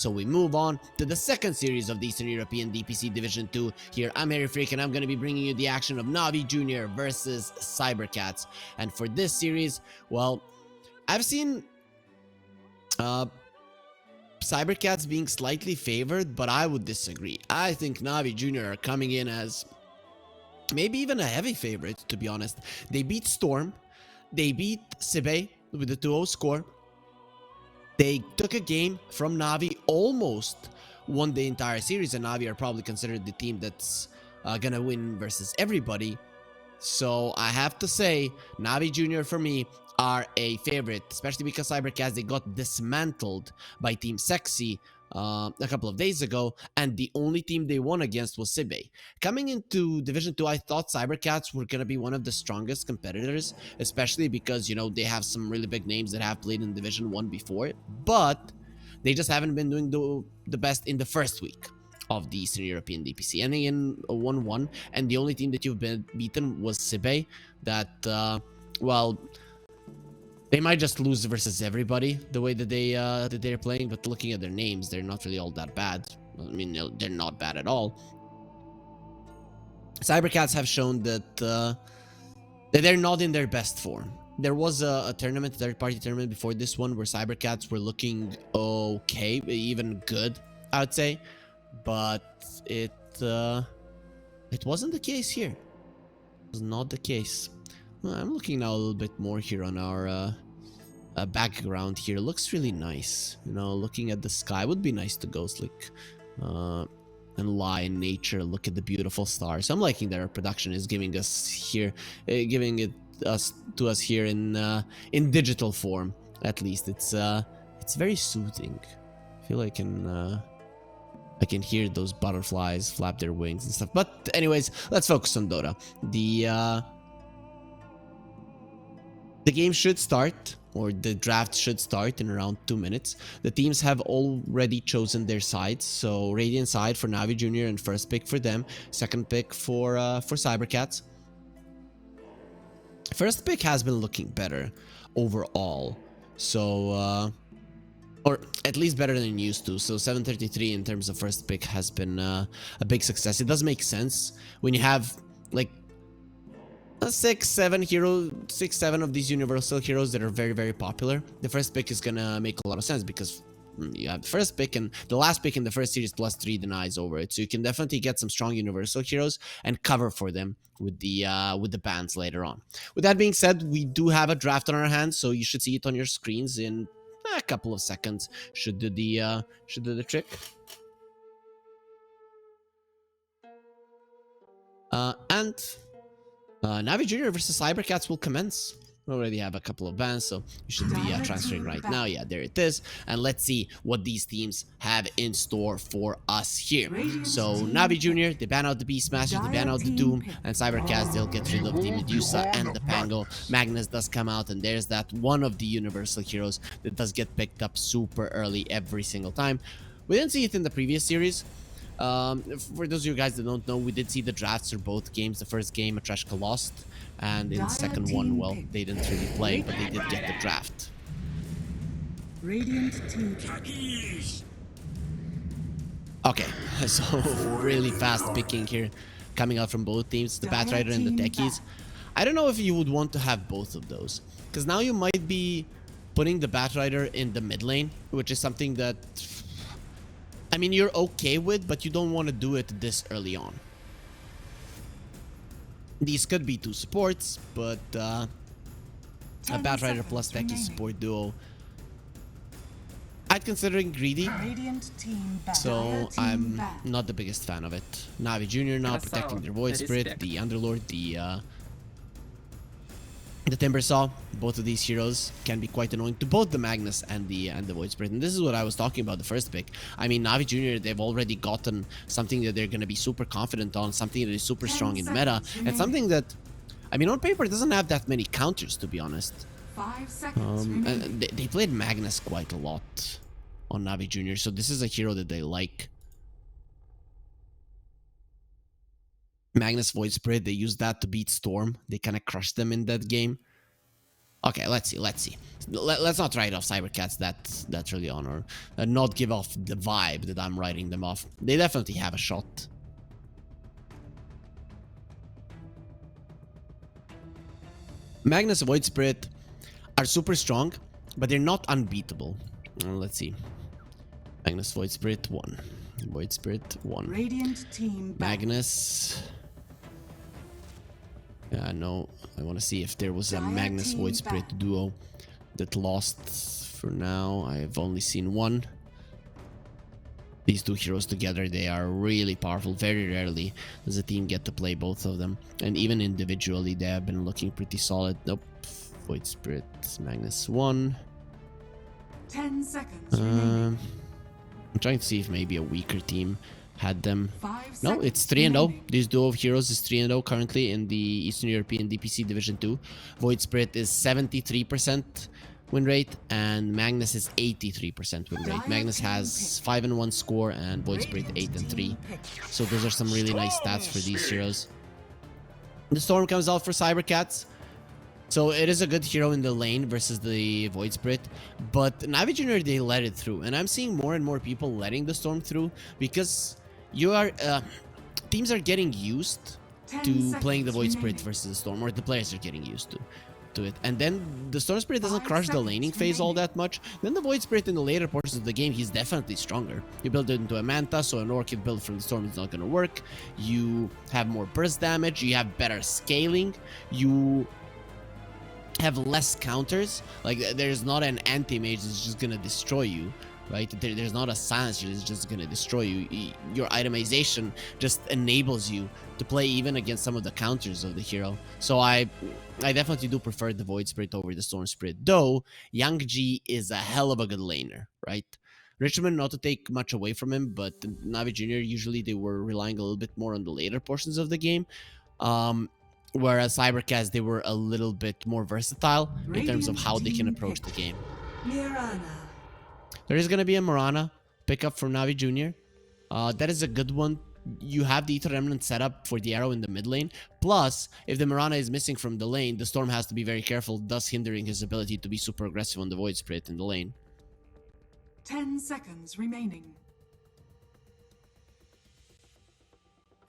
So we move on to the second series of the Eastern European DPC Division 2. Here, I'm Harry Freak, and I'm going to be bringing you the action of NAVI Junior versus cybercats. And for this series, well, I've seen cybercats being slightly favored, but I would disagree. I think NAVI Junior are coming in as maybe even a heavy favorite, to be honest. They beat Storm, they beat Sibe with a 2-0 score. They took a game from Navi, almost won the entire series, and Navi are probably considered the team that's gonna win versus everybody. So I have to say, Navi Junior for me are a favorite, especially because cybercats, they got dismantled by Team Sexy a couple of days ago, and the only team they won against was Sibe. Coming into Division 2, I thought cybercats were going to be one of the strongest competitors, especially because, you know, they have some really big names that have played in Division 1 before, but they just haven't been doing the best in the first week of the Eastern European DPC, ending in a 1-1, and the only team that you've been beaten was Sibe, that, well, they might just lose versus everybody the way that they're playing, but looking at their names, they're not really all that bad. I mean, they're not bad at all. cybercats have shown that they're not in their best form. There was a tournament, third-party tournament before this one, where cybercats were looking okay, even good, I would say, but it wasn't the case here. It was not the case. I'm looking now a little bit more here on our background here. Looks really nice. You know, looking at the sky would be nice to go slick and lie in nature. Look at the beautiful stars. I'm liking that our production is giving us here, giving it to us here in digital form. At least it's very soothing. I feel like I can hear those butterflies flap their wings and stuff. But anyways, let's focus on Dota. The game should start, or the draft should start in around 2 minutes. The teams have already chosen their sides. So Radiant side for Navi Junior and first pick for them. Second pick for cybercats. First pick has been looking better overall. So or at least better than it used to. So 733 in terms of first pick has been a big success. It does make sense when you have like 6-7 of these universal heroes that are very, very popular. The first pick is gonna make a lot of sense because you have the first pick, and the last pick in the first series plus 3 denies over it. So you can definitely get some strong universal heroes and cover for them with the bans later on. With that being said, we do have a draft on our hands, so you should see it on your screens in a couple of seconds. Should do the trick. And Navi Junior versus cybercats will commence. We already have a couple of bans, so you should be transferring right now. Yeah, there it is. And let's see what these teams have in store for us here. So Navi Junior, they ban out the Beastmaster, they ban out the Doom, and cybercats, they'll get rid of the Medusa and the Pango. Magnus does come out, and there's that one of the universal heroes that does get picked up super early every single time. We didn't see it in the previous series. For those of you guys that don't know, we did see the drafts for both games. The first game, Atreshka lost, and in the second one, well, they didn't really play, but they did get the draft. Radiant team. Okay, so really fast picking here, coming out from both teams, the Batrider and the Techies. I don't know if you would want to have both of those, because now you might be putting the Batrider in the mid lane, which is something that, I mean, you're okay with, but you don't want to do it this early on. These could be 2 supports, but a Batrider plus Techie support duo, I'd consider greedy, so I'm not the biggest fan of it. Navi Junior now protecting their Void Spirit, the Underlord, the Timbersaw. Both of these heroes can be quite annoying to both the Magnus and the Void Spirit. And this is what I was talking about the first pick. I mean, Navi Junior, they've already gotten something that they're going to be super confident on, something that is super strong in meta, and something that, I mean, on paper, doesn't have that many counters, to be honest. 5 seconds And they played Magnus quite a lot on Navi Junior, so this is a hero that they like. Magnus Void Spirit, they used that to beat Storm. They kind of crushed them in that game. Okay, let's see. Let's not write off cybercats that early on, or not give off the vibe that I'm writing them off. They definitely have a shot. Magnus Void Spirit are super strong, but they're not unbeatable. Let's see. Magnus Void Spirit 1. Void Spirit 1. Radiant team Magnus. Yeah, no. I want to see if there was a Magnus Void Spirit duo that lost. For now, I have only seen one. These two heroes together, they are really powerful. Very rarely does a team get to play both of them. And even individually, they have been looking pretty solid. Nope. Void Spirit, Magnus 1. 10 seconds remaining. I'm trying to see if maybe a weaker team had them. 5 No, it's 3-0. This duo of heroes is 3-0 currently in the Eastern European DPC Division 2. Void Spirit is 73% win rate, and Magnus is 83% win rate. Magnus has 5-1 score, and Void Spirit 8-3. So those are some really nice stats for these heroes. The Storm comes out for cybercats. So it is a good hero in the lane versus the Void Spirit, but NAVI Junior, they let it through, and I'm seeing more and more people letting the Storm through because teams are getting used to playing the Void Spirit versus the Storm, or the players are getting used to it, and then the Storm Spirit doesn't crush the laning phase all that much. Then the Void Spirit in the later portions of the game, he's definitely stronger. You build it into a Manta, so an Orchid build from the Storm is not going to work. You have more burst damage, you have better scaling, you have less counters. Like, there's not an anti-mage that's just gonna destroy you, right? There's not a silencer that's just gonna destroy you. Your itemization just enables you to play even against some of the counters of the hero. So I definitely do prefer the Void Spirit over the Storm Spirit, though Yang Ji is a hell of a good laner, right? Richmond, not to take much away from him, but NAVI Junior, usually they were relying a little bit more on the later portions of the game. Whereas cybercats, they were a little bit more versatile in terms of how they can approach the game. There is going to be a Mirana pickup from NAVI Junior. That is a good one. You have the Ether Remnant set up for the arrow in the mid lane. Plus, if the Mirana is missing from the lane, the Storm has to be very careful, thus hindering his ability to be super aggressive on the Void Spirit in the lane. 10 seconds remaining.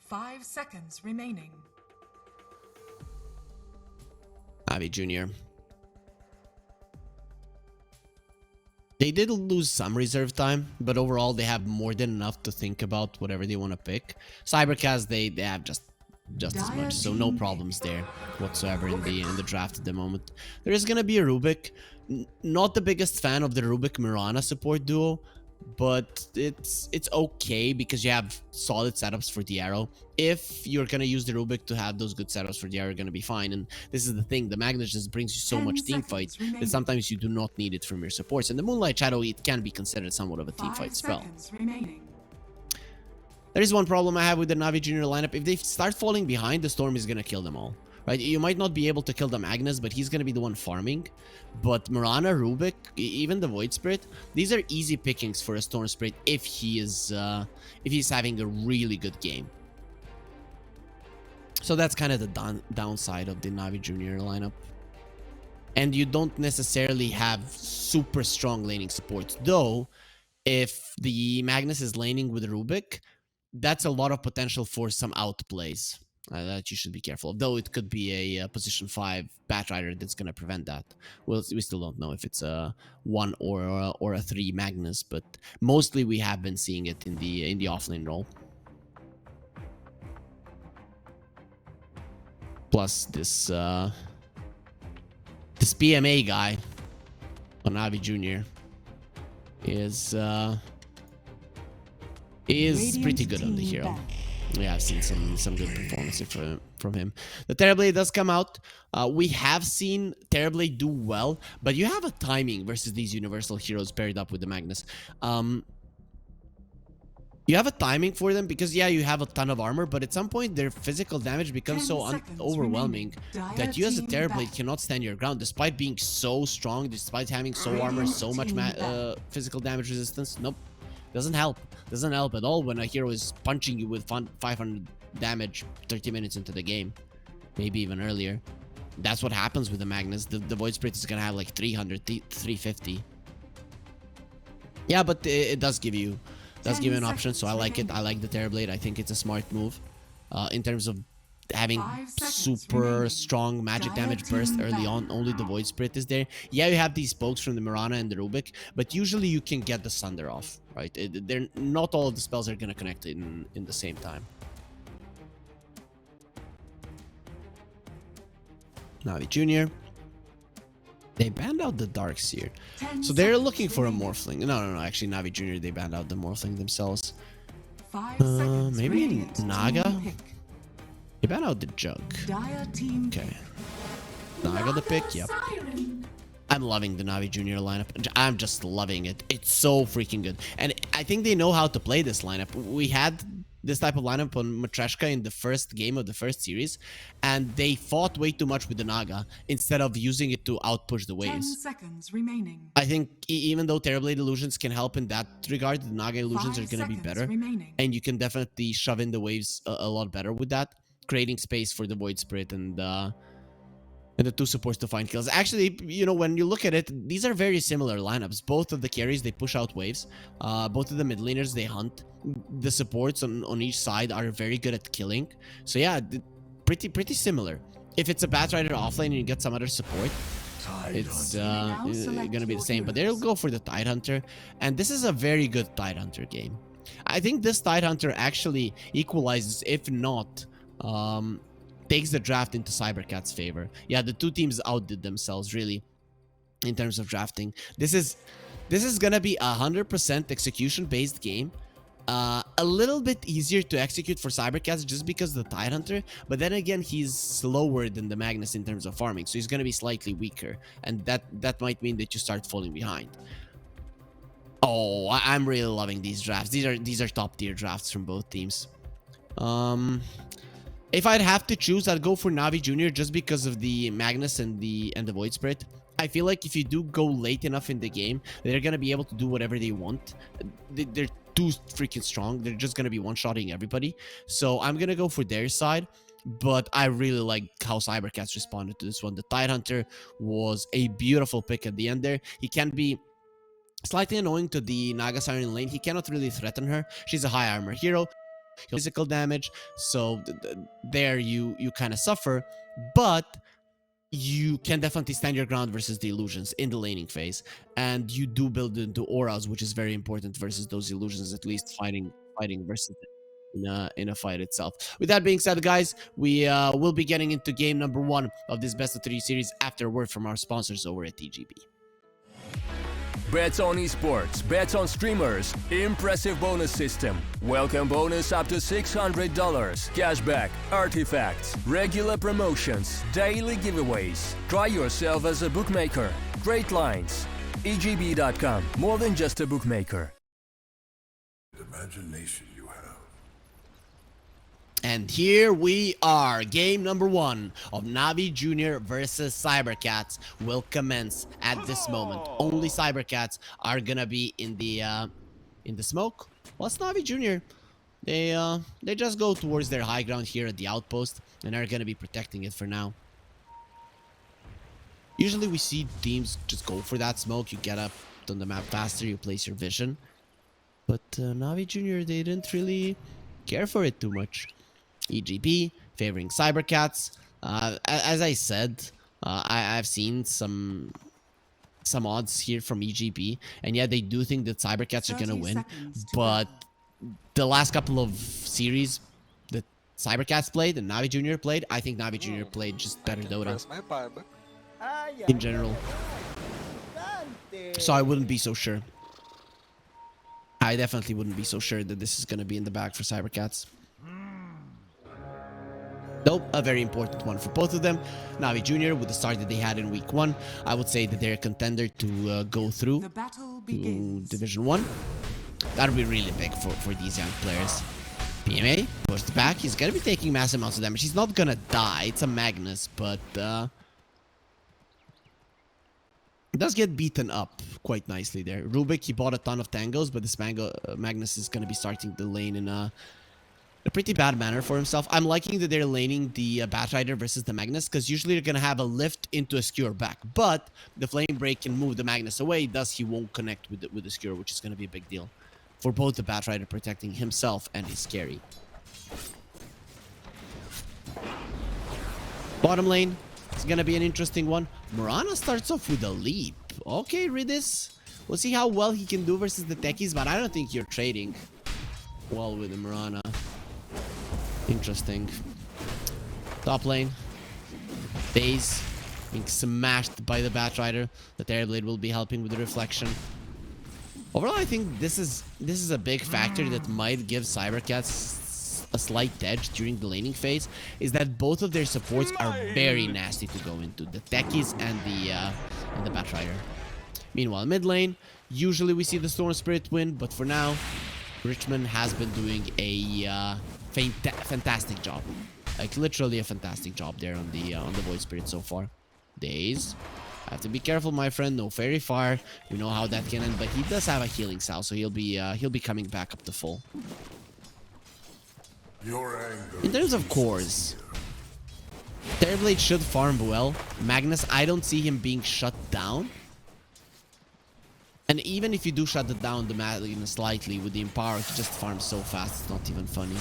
5 seconds remaining. NAVI Junior. They did lose some reserve time, but overall they have more than enough to think about whatever they want to pick. Cybercats, they have just as much, so no problems there whatsoever in the draft at the moment. There is gonna be a Rubik. Not the biggest fan of the Rubik Mirana support duo, but it's okay because you have solid setups for the arrow. If you're gonna use the Rubik to have those good setups for the arrow, you're gonna be fine. And this is the thing, the Magnus just brings you so much team fight that sometimes you do not need it from your supports. And the Moonlight Shadow, it can be considered somewhat of a team fight spell. There is one problem I have with the NAVI Junior lineup. If they start falling behind, the Storm is gonna kill them all. Right, you might not be able to kill the Magnus, but he's gonna be the one farming. But Mirana, Rubik, even the Void Spirit, these are easy pickings for a Storm Spirit if he's having a really good game. So that's kind of the downside of the NAVI Junior lineup. And you don't necessarily have super strong laning supports, though. If the Magnus is laning with Rubik, that's a lot of potential for some outplays. That you should be careful of, though it could be a position 5 Batrider that's going to prevent that. Well, we still don't know if it's a 1 or a 3 Magnus, but mostly we have been seeing it in the offlane role. Plus this PMA guy on NAVI Junior is pretty good on the hero. Yeah, I've seen some good performances from him. The Terrorblade does come out. We have seen Terrorblade do well, but you have a timing versus these universal heroes paired up with the Magnus. You have a timing for them because, yeah, you have a ton of armor, but at some point their physical damage becomes so overwhelming that you as a Terrorblade cannot stand your ground, despite being so strong, despite having so armor, so much physical damage resistance. Nope. Doesn't help. Doesn't help at all when a hero is punching you with 500 damage 30 minutes into the game. Maybe even earlier. that's what happens with the Magnus. The Void Spirit is gonna have like 300, 350. Yeah, but it does give you an option, so I like it. I like the Terrorblade. I think it's a smart move in terms of having super strong magic damage burst early on. Only the Void Spirit is there. Yeah, you have these spokes from the Mirana and the Rubik, but usually you can get the Sunder off, right? They're not all of the spells are gonna connect in the same time. Navi Junior. They banned out the Dark Seer. So they're looking for a Morphling. No. Actually, Navi Junior, they banned out the Morphling themselves. Maybe Naga? They banned out the Jug. Okay. Naga the pick, yep. I'm loving the Navi Junior lineup. I'm just loving it. It's so freaking good. And I think they know how to play this lineup. We had this type of lineup on Matreshka in the first game of the first series, and they fought way too much with the Naga instead of using it to outpush the waves. 10 seconds remaining. I think even though Terrorblade illusions can help in that regard, the Naga illusions are going to be better. And you can definitely shove in the waves a lot better with that, creating space for the Void Spirit and the two supports to find kills. Actually, you know, when you look at it, these are very similar lineups. Both of the carries, they push out waves. Both of the mid laners, they hunt. The supports on each side are very good at killing. So yeah, pretty similar. If it's a Batrider offlane and you get some other support, it's gonna be the same. But they'll go for the Tidehunter, and this is a very good Tidehunter game. I think this Tidehunter actually equalizes, if not takes the draft into cybercats' favor. Yeah, the two teams outdid themselves really in terms of drafting. This is gonna be 100% execution based game. A little bit easier to execute for cybercats just because of the Tidehunter, but then again, he's slower than the Magnus in terms of farming, so he's gonna be slightly weaker, and that might mean that you start falling behind. Oh, I'm really loving these drafts. These are top tier drafts from both teams. If I'd have to choose, I'd go for Navi Junior just because of the Magnus and the Void Spirit. I feel like if you do go late enough in the game, they're gonna be able to do whatever they want. They're too freaking strong. They're just gonna be one-shotting everybody. So I'm gonna go for their side. But I really like how cybercats responded to this one. The Tidehunter was a beautiful pick at the end there. He can be slightly annoying to the Naga Siren lane. He cannot really threaten her. She's a high armor hero. Physical damage, so there you kind of suffer, but you can definitely stand your ground versus the illusions in the laning phase, and you do build into auras, which is very important versus those illusions, at least fighting versus in a fight itself. With that being said, guys, we will be getting into game number 1 of this best of 3 series after a word from our sponsors over at TGB. Bets on esports, bets on streamers, impressive bonus system. Welcome bonus up to $600, cashback, artifacts, regular promotions, daily giveaways. Try yourself as a bookmaker. Great lines. EGB.com, more than just a bookmaker. Imagination you have. And here we are. Game number 1 of Navi Junior versus Cybercats will commence at this moment. Only Cybercats are gonna be in the smoke. Well, it's Navi Junior. They just go towards their high ground here at the outpost and are gonna be protecting it for now. Usually we see teams just go for that smoke. You get up on the map faster, you place your vision. But Navi Junior, they didn't really care for it too much. EGB favoring cybercats. As I said, I've seen some odds here from EGB, and yeah, they do think that cybercats are gonna win, but the last couple of series that cybercats played and Navi Junior played, I think Navi Junior played just better Dota in general, so I wouldn't be so sure. I definitely wouldn't be so sure that this is gonna be in the bag for cybercats. Nope, a very important one for both of them. Navi Junior, with the start that they had in week 1, I would say that they're a contender to go through to Division 1. That would be really big for these young players. PMA, pushed back. He's going to be taking massive amounts of damage. He's not going to die. It's a Magnus, but does get beaten up quite nicely there. Rubik, he bought a ton of tangos, but this Magnus is going to be starting the lane a pretty bad manner for himself. I'm liking that they're laning the Batrider versus the Magnus, because usually they're going to have a lift into a skewer back. But the Flame Break can move the Magnus away, thus he won't connect with the skewer, which is going to be a big deal for both the Batrider protecting himself and his carry. Bottom lane, it's going to be an interesting one. Murana starts off with a leap. Okay, Ridis. We'll see how well he can do versus the techies, but I don't think you're trading well with the Murana. Interesting. Top lane. Base being smashed by the Batrider. The Terrorblade will be helping with the reflection. Overall, I think this is a big factor that might give cybercats a slight edge during the laning phase, is that both of their supports are very nasty to go into, the techies and the Batrider. Meanwhile, mid lane, usually we see the Storm Spirit win, but for now, Richmond has been doing a fantastic job. Like literally a fantastic job there on the Void Spirit so far. Daze. I have to be careful, my friend. No fairy fire. We know how that can end, but he does have a healing salve, so he'll be coming back up to full. In terms of cores, Terrorblade should farm well. Magnus, I don't see him being shut down. And even if you do shut it down the Magnus slightly with the Empower, he just farms so fast, it's not even funny.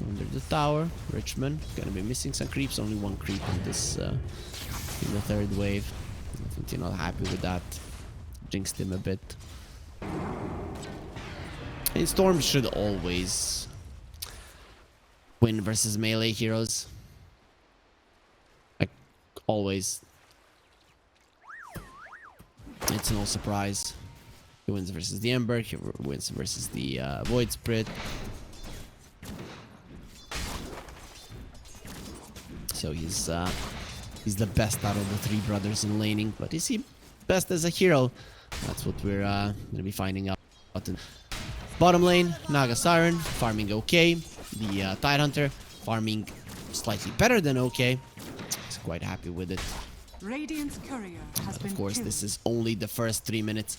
Under the tower, Richmond gonna be missing some creeps. Only one creep in this in the third wave. I think you're not happy with that. Jinxed him a bit. And Storm should always win versus melee heroes. Like always. It's no surprise. He wins versus the Ember. He wins versus the Void Spirit. So he's the best out of the three brothers in laning. But is he best as a hero? That's what we're gonna be finding out. Bottom lane, Naga Siren farming okay. The Tidehunter farming slightly better than okay. He's quite happy with it. Radiant's courier has been Of course, killed. this is only the first 3 minutes.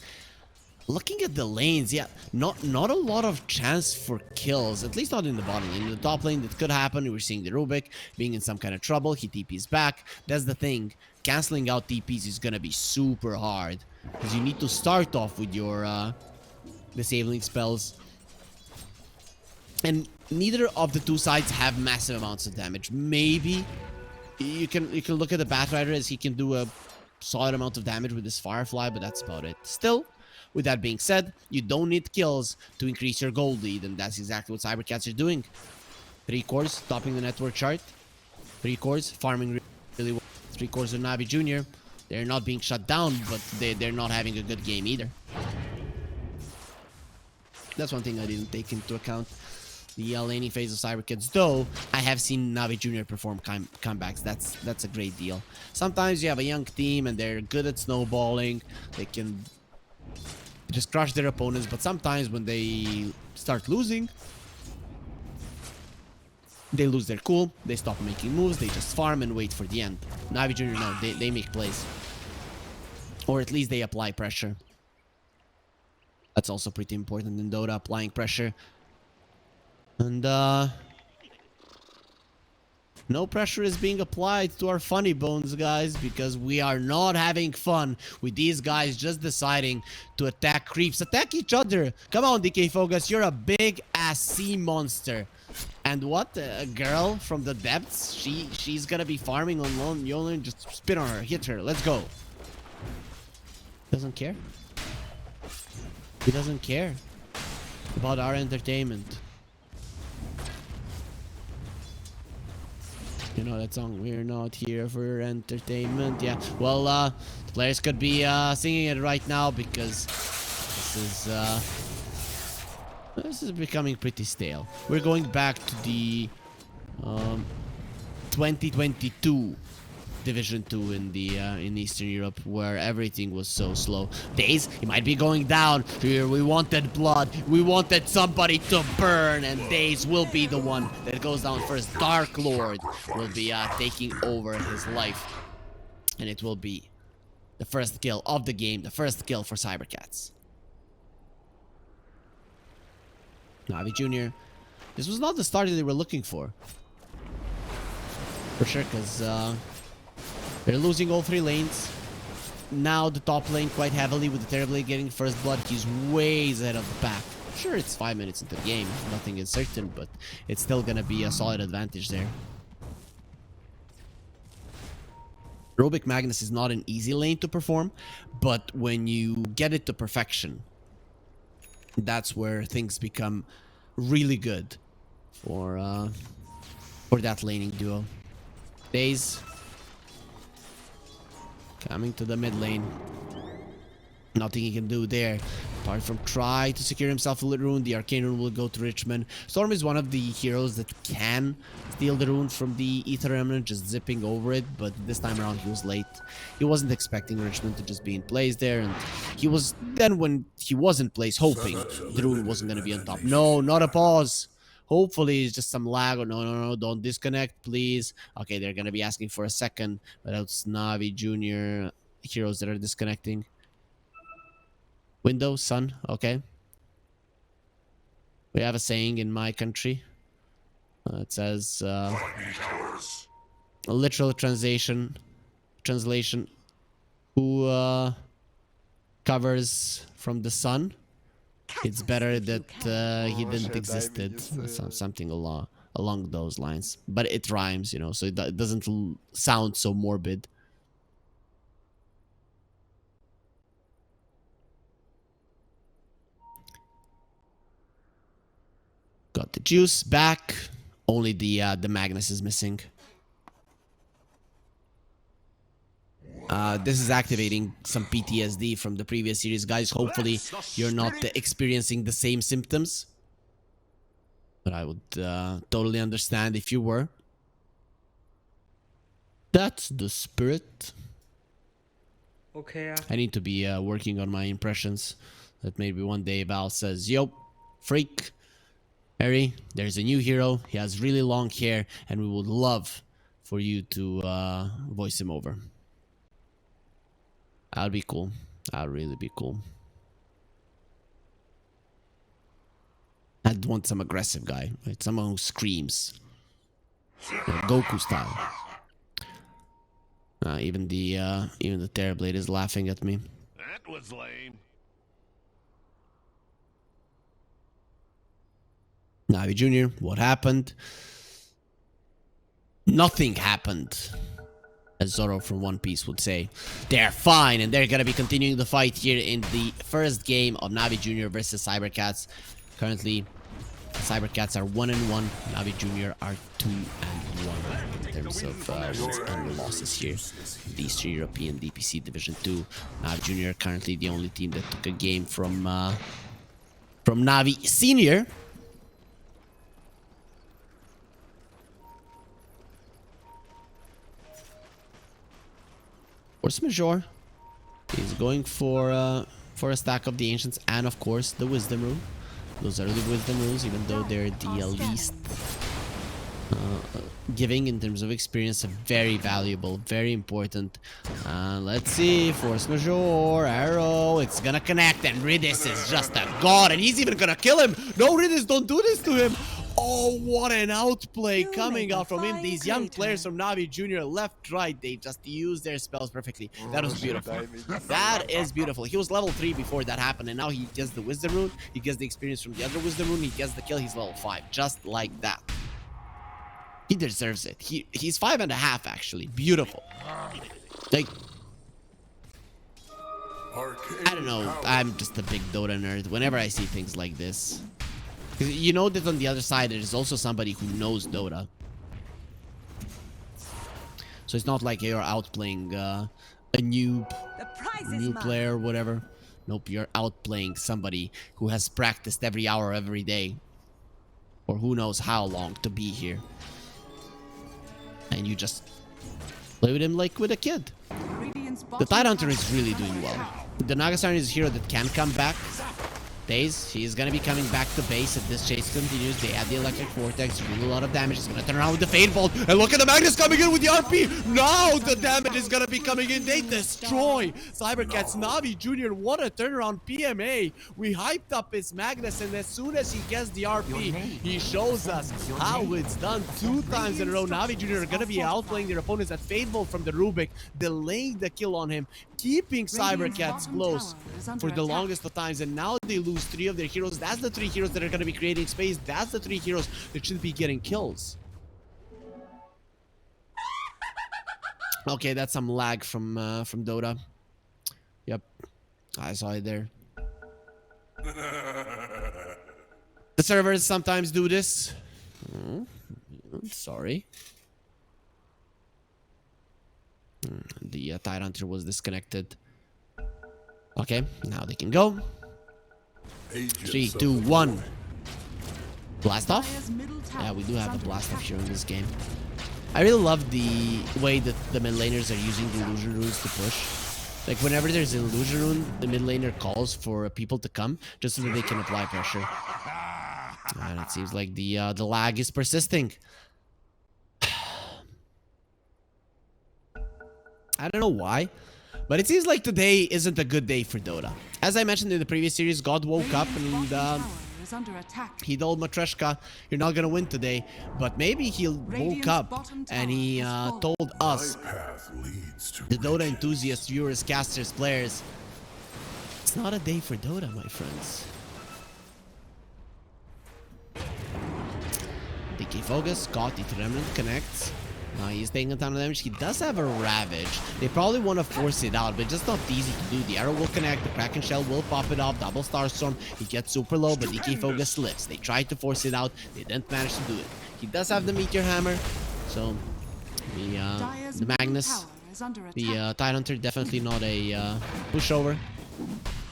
Looking at the lanes, yeah, not a lot of chance for kills, at least not in the bottom lane. In the top lane, that could happen. We're seeing the Rubik being in some kind of trouble. He TP's back. That's the thing. Canceling out TPs is gonna be super hard, because you need to start off with your disabling spells. And neither of the two sides have massive amounts of damage. Maybe you can look at the Batrider, as he can do a solid amount of damage with his Firefly, but that's about it. Still, with that being said, you don't need kills to increase your gold lead, and that's exactly what cybercats are doing. 3 cores, topping the network chart. 3 cores, farming really well. 3 cores of NAVI Junior. They're not being shut down, but they're not having a good game either. That's one thing I didn't take into account. The laning phase of cybercats, though, I have seen NAVI Junior perform comebacks. That's a great deal. Sometimes you have a young team and they're good at snowballing. They can just crush their opponents, but sometimes when they start losing, they lose their cool, they stop making moves, they just farm and wait for the end. NAVI Junior, no, they make plays. Or at least they apply pressure. That's also pretty important in Dota, applying pressure. And no pressure is being applied to our funny bones, guys, because we are not having fun with these guys just deciding to attack creeps. Attack each other. Come on, DK Focus. You're a big-ass sea monster. And what? A girl from the depths? She's gonna be farming on lone Yolan. Just spit on her. Hit her. Let's go. Doesn't care. He doesn't care about our entertainment. You know that song, we're not here for entertainment. Yeah, well, the players could be singing it right now, because this is becoming pretty stale. We're going back to the 2022 Division 2 in the in Eastern Europe, where everything was so slow. Daze, he might be going down. Here we wanted blood. We wanted somebody to burn, and Daze will be the one that goes down first. Dark Lord will be taking over his life, and it will be the first kill of the game, the first kill for cybercats. NAVI Junior. This was not the start that they were looking for. For sure, because they're losing all 3 lanes. Now the top lane quite heavily with the Terrorblade getting first blood. He's ways ahead of the pack. Sure, it's 5 minutes into the game. Nothing is certain, but it's still gonna be a solid advantage there. Robic Magnus is not an easy lane to perform, but when you get it to perfection, that's where things become really good for that laning duo. Daze coming to the mid lane. Nothing he can do there apart from try to secure himself a rune. The arcane rune will go to Richmond. Storm is one of the heroes that can steal the rune from the Ether Remnant, just zipping over it, but this time around he was late. He wasn't expecting Richmond to just be in place there, and he was then, when he was in place, hoping the rune wasn't going to be on top. No, not a pause. Hopefully it's just some lag. Or no, don't disconnect, please. Okay, they're going to be asking for a second, but that's NAVI Junior heroes that are disconnecting. Window, sun, okay. We have a saying in my country. It says, a literal translation, who covers from the sun, it's better that he didn't existed. Something along those lines. But it rhymes, you know, so it doesn't sound so morbid. Got the juice back. Only the Magnus is missing. This is activating some PTSD from the previous series, guys. Hopefully you're not experiencing the same symptoms, but I would totally understand if you were. That's the spirit. Okay. I need to be working on my impressions. That maybe one day Val says, "Yo, freak. Harry, there's a new hero. He has really long hair, and we would love for you to voice him over." That'd be cool. That'd really be cool. I'd want some aggressive guy, right? Someone who screams, Goku style. Even the Terrorblade is laughing at me. That was lame. NAVI Junior, what happened? Nothing happened, as Zoro from One Piece would say. They're fine, and they're gonna be continuing the fight here in the first game of NAVI Junior versus cybercats. Currently, cybercats are 1-1. NAVI Junior are 2-1 in terms of wins and losses here. The Eastern European DPC Division 2. NAVI Junior currently the only team that took a game from NAVI Senior. Force Majeure is going for a stack of the Ancients and, of course, the Wisdom Rune. Those are the Wisdom Runes, even though they're the least giving in terms of experience. Very valuable, very important. Let's see, Force Majeure, arrow, it's gonna connect, and Ridis is just a god, and he's even gonna kill him. No, Ridis, don't do this to him. Oh, what an outplay coming out from him. These young players from NAVI Junior, left, right, they just used their spells perfectly. That was beautiful. That is beautiful. He was level 3 before that happened, and now he gets the Wisdom Rune. He gets the experience from the other Wisdom Rune. He gets the kill. He's level 5, just like that. He deserves it. He's 5.5, actually. Beautiful. Like, I don't know. I'm just a big Dota nerd. Whenever I see things like this, you know that on the other side there's also somebody who knows Dota. So it's not like you're outplaying a new player or whatever. Nope, you're outplaying somebody who has practiced every hour, every day, or who knows how long to be here. And you just play with him like with a kid. The Tidehunter is really doing well. The Nagasarn is a hero that can come back Daze, he's gonna be coming back to base if this chase continues. They add the electric vortex, doing a lot of damage. He's gonna turn around with the Fade Bolt, and look at the Magnus coming in with the RP. Now the damage is gonna be coming in. They destroy cybercats. NAVI Junior, what a turnaround. PMA, we hyped up his Magnus, and as soon as he gets the RP, he shows us how it's done 2 times in a row. NAVI Junior are gonna be outplaying their opponents at Fade Bolt from the Rubik, delaying the kill on him, keeping cybercats close for the longest of times, and now they lose 3 of their heroes. That's the 3 heroes that are going to be creating space. That's the 3 heroes that should be getting kills. Okay, that's some lag from Dota. Yep, I saw it there. The servers sometimes do this. Sorry. The Tide Hunter was disconnected. Okay, now they can go. 3, 2, 1. Blast off? Yeah, we do have a blast off here in this game. I really love the way that the mid laners are using the illusion runes to push. Like whenever there's an illusion rune, the mid laner calls for people to come just so that they can apply pressure. And it seems like the lag is persisting. I don't know why, but it seems like today isn't a good day for Dota. As I mentioned in the previous series, God woke up and he told Matryoshka, you're not gonna win today, but maybe he woke up and he told us, the Dota enthusiasts, viewers, casters, players, it's not a day for Dota, my friends. DK Focus, got it, Remnant connects. He's taking a ton of damage. He does have a Ravage. They probably want to force it out, but it's just not easy to do. The arrow will connect. The Kraken Shell will pop it up. Double Starstorm. He gets super low, but DK Focus slips. They tried to force it out. They didn't manage to do it. He does have the Meteor Hammer. So, the Magnus, the Tide Hunter, definitely not a pushover.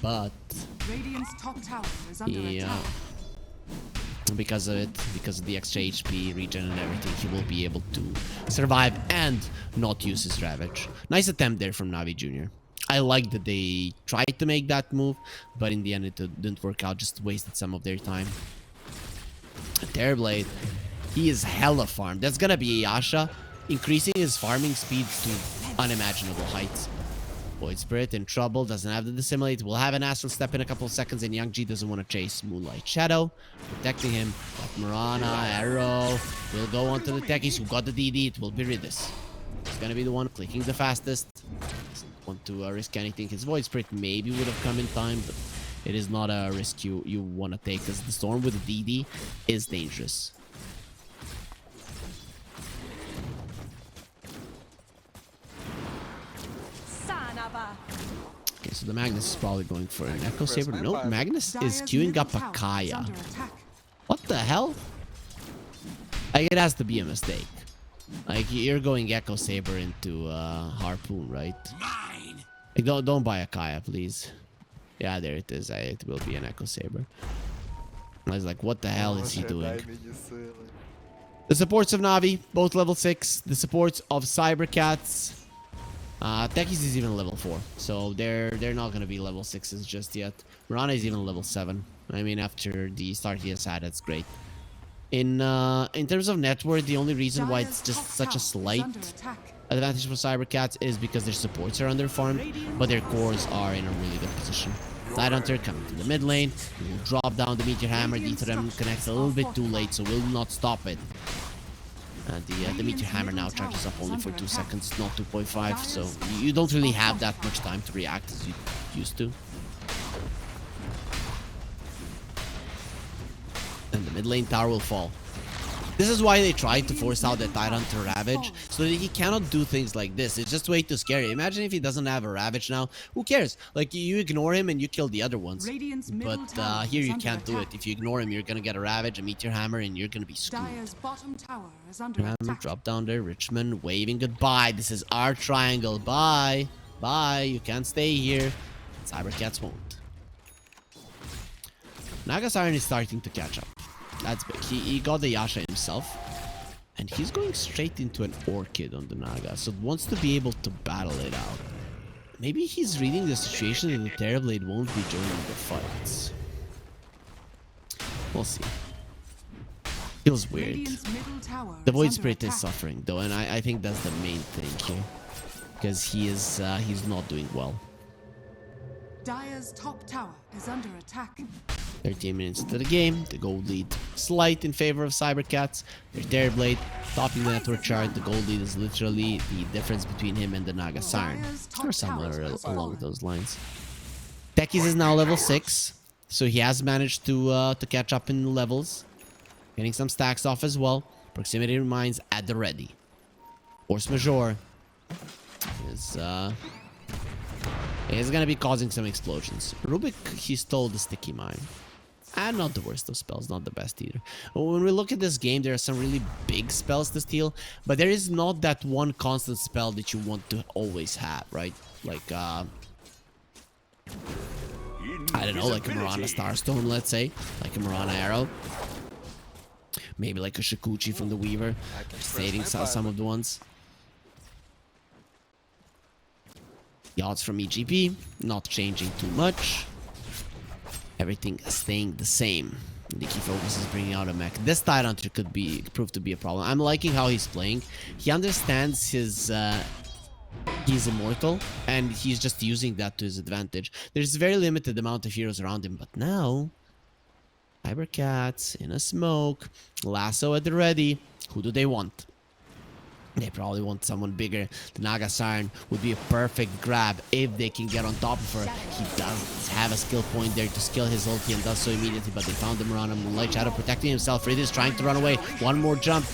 But, because of it, because of the extra HP, regen and everything, he will be able to survive and not use his Ravage. Nice attempt there from NAVI Junior. I like that they tried to make that move, but in the end it didn't work out, just wasted some of their time. Terrorblade, he is hella farmed. That's gonna be Yasha, increasing his farming speed to unimaginable heights. Void Spirit in trouble, doesn't have the Dissimulate, will have an Astral Step in a couple of seconds, and Young G doesn't want to chase Moonlight Shadow, protecting him. Got Mirana, Arrow, will go on to the techies who got the DD, it will be Ridis. He's gonna be the one clicking the fastest. Doesn't want to risk anything. His Void Spirit maybe would have come in time, but it is not a risk you want to take, because the Storm with the DD is dangerous. Okay, so the Magnus is probably going for an Echo Saber. No, Magnus is queuing up a Kaya. What the hell? Like, it has to be a mistake. Like, you're going Echo Saber into Harpoon, right? Like, don't buy a Kaya, please. Yeah, there it is. It will be an Echo Saber. I was like, what the hell is he doing? The supports of Navi, both level 6. The supports of cybercats. Techies is even level 4, so they're not gonna be level 6s just yet. Mirana is even level 7. I mean, after the start he has had, that's great. In terms of net worth, the only reason why it's just such a slight advantage for cybercats is because their supports are underfarmed, but their cores are in a really good position. Tide Hunter coming to the mid lane, he will drop down the Meteor Hammer. D3M connects a little bit too late, so will not stop it. The Meteor Hammer now charges up only for 2 seconds, not 2.5, so you don't really have that much time to react as you used to. And the mid lane tower will fall. This is why they tried to force out the Tide Hunter Ravage, so that he cannot do things like this. It's just way too scary. Imagine if he doesn't have a Ravage now. Who cares? Like, you ignore him and you kill the other ones. But here you can't do it. If you ignore him, you're gonna get a Ravage, a Meteor Hammer, and you're gonna be screwed. Drop down there, Richmond, waving goodbye. This is our triangle. Bye. Bye. You can't stay here. Cybercats won't. Naga Siren is starting to catch up. That's big. He got the Yasha himself. And he's going straight into an Orchid on the Naga. So wants to be able to battle it out. Maybe he's reading the situation and the Terrorblade won't be joining the fights. We'll see. Feels weird. Radiant's middle tower The is Void under Spirit is attack. suffering though, and I think that's the main thing here. Because he's not doing well. Dire's top tower is under attack. 13 minutes into the game, the gold lead slight in favor of cybercats. Their Terrorblade topping the network chart. The gold lead is literally the difference between him and the Naga Siren, or somewhere along those lines. Techies is now level 6, so he has managed to catch up in levels, getting some stacks off as well. Proximity mines at the ready. Force Majeure is gonna be causing some explosions. Rubik, he stole the sticky mine. And not the worst of spells, not the best either. When we look at this game, there are some really big spells to steal, but there is not that one constant spell that you want to always have, right? Like, I don't know, like a Mirana Starstone, let's say. Like a Mirana Arrow. Maybe like a Shikuchi from the Weaver. Stating some of the ones. The odds from EGP, not changing too much. Everything staying the same. The key focus is bringing out a mech. This Tidehunter could prove to be a problem. I'm liking how he's playing. He understands his... he's immortal, and he's just using that to his advantage. There's very limited amount of heroes around him, but now... cybercats in a smoke. Lasso at the ready. Who do they want? They probably want someone bigger. The Naga Siren would be a perfect grab if they can get on top of her. He does have a skill point there to skill his ulti and does so immediately, but they found him around him. Moonlight Shadow protecting himself. Reed is trying to run away. One more jump.